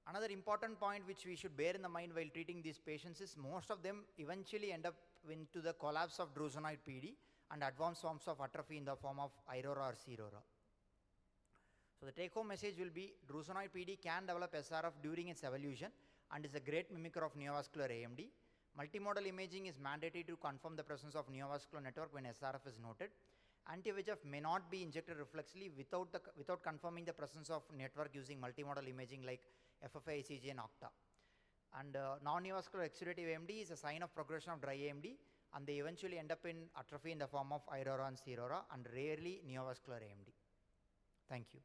Another important point which we should bear in the mind while treating these patients is most of them eventually end up into the collapse of drusenoid PD and advanced forms of atrophy in the form of iRORA or CRORA. So the take-home message will be drusenoid PD can develop SRF during its evolution and is a great mimicker of neovascular AMD. Multimodal imaging is mandatory to confirm the presence of neovascular network when SRF is noted. Anti-VEGF may not be injected reflexively without confirming the presence of network using multimodal imaging like FFA, ICG and OCTA. And non-neovascular exudative AMD is a sign of progression of dry AMD, and they eventually end up in atrophy in the form of iRORA and CRORA and rarely neovascular AMD. Thank you.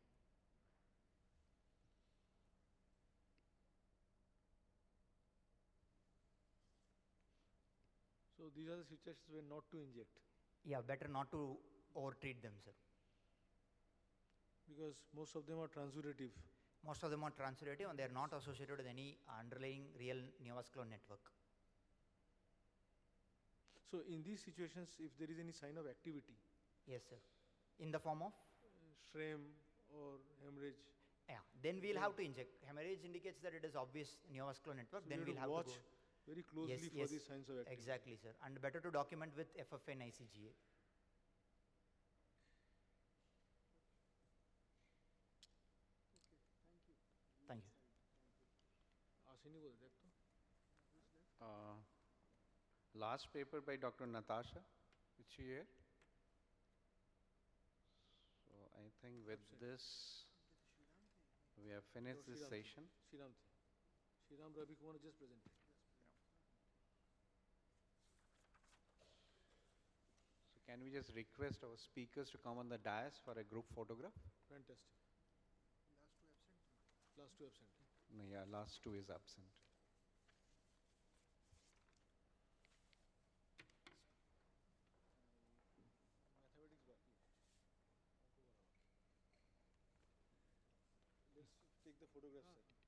So these are the situations where not to inject. Yeah, better not to over-treat them, sir. Because most of them are transurative. Most of them are transurative and they are not associated with any underlying real neovascular network. So in these situations, if there is any sign of activity, Yes, sir. In the form of? shram or hemorrhage, Yeah, then we'll have to inject. Hemorrhage indicates that it is obvious neovascular network, so then we we'll have have to to watch go. very closely Yes, for yes, these signs of activity. exactly, sir. And better to document with FFA and ICGA. Thank you. Last paper by Dr. Natasha, is she here? So I think with this, we have finished this session. Shriram Ravi Kumar just presented. So can we just request our speakers to come on the dais for a group photograph? Fantastic. Last two absent. No, yeah, last two is absent. Mathematics baki. Let's take the photographs.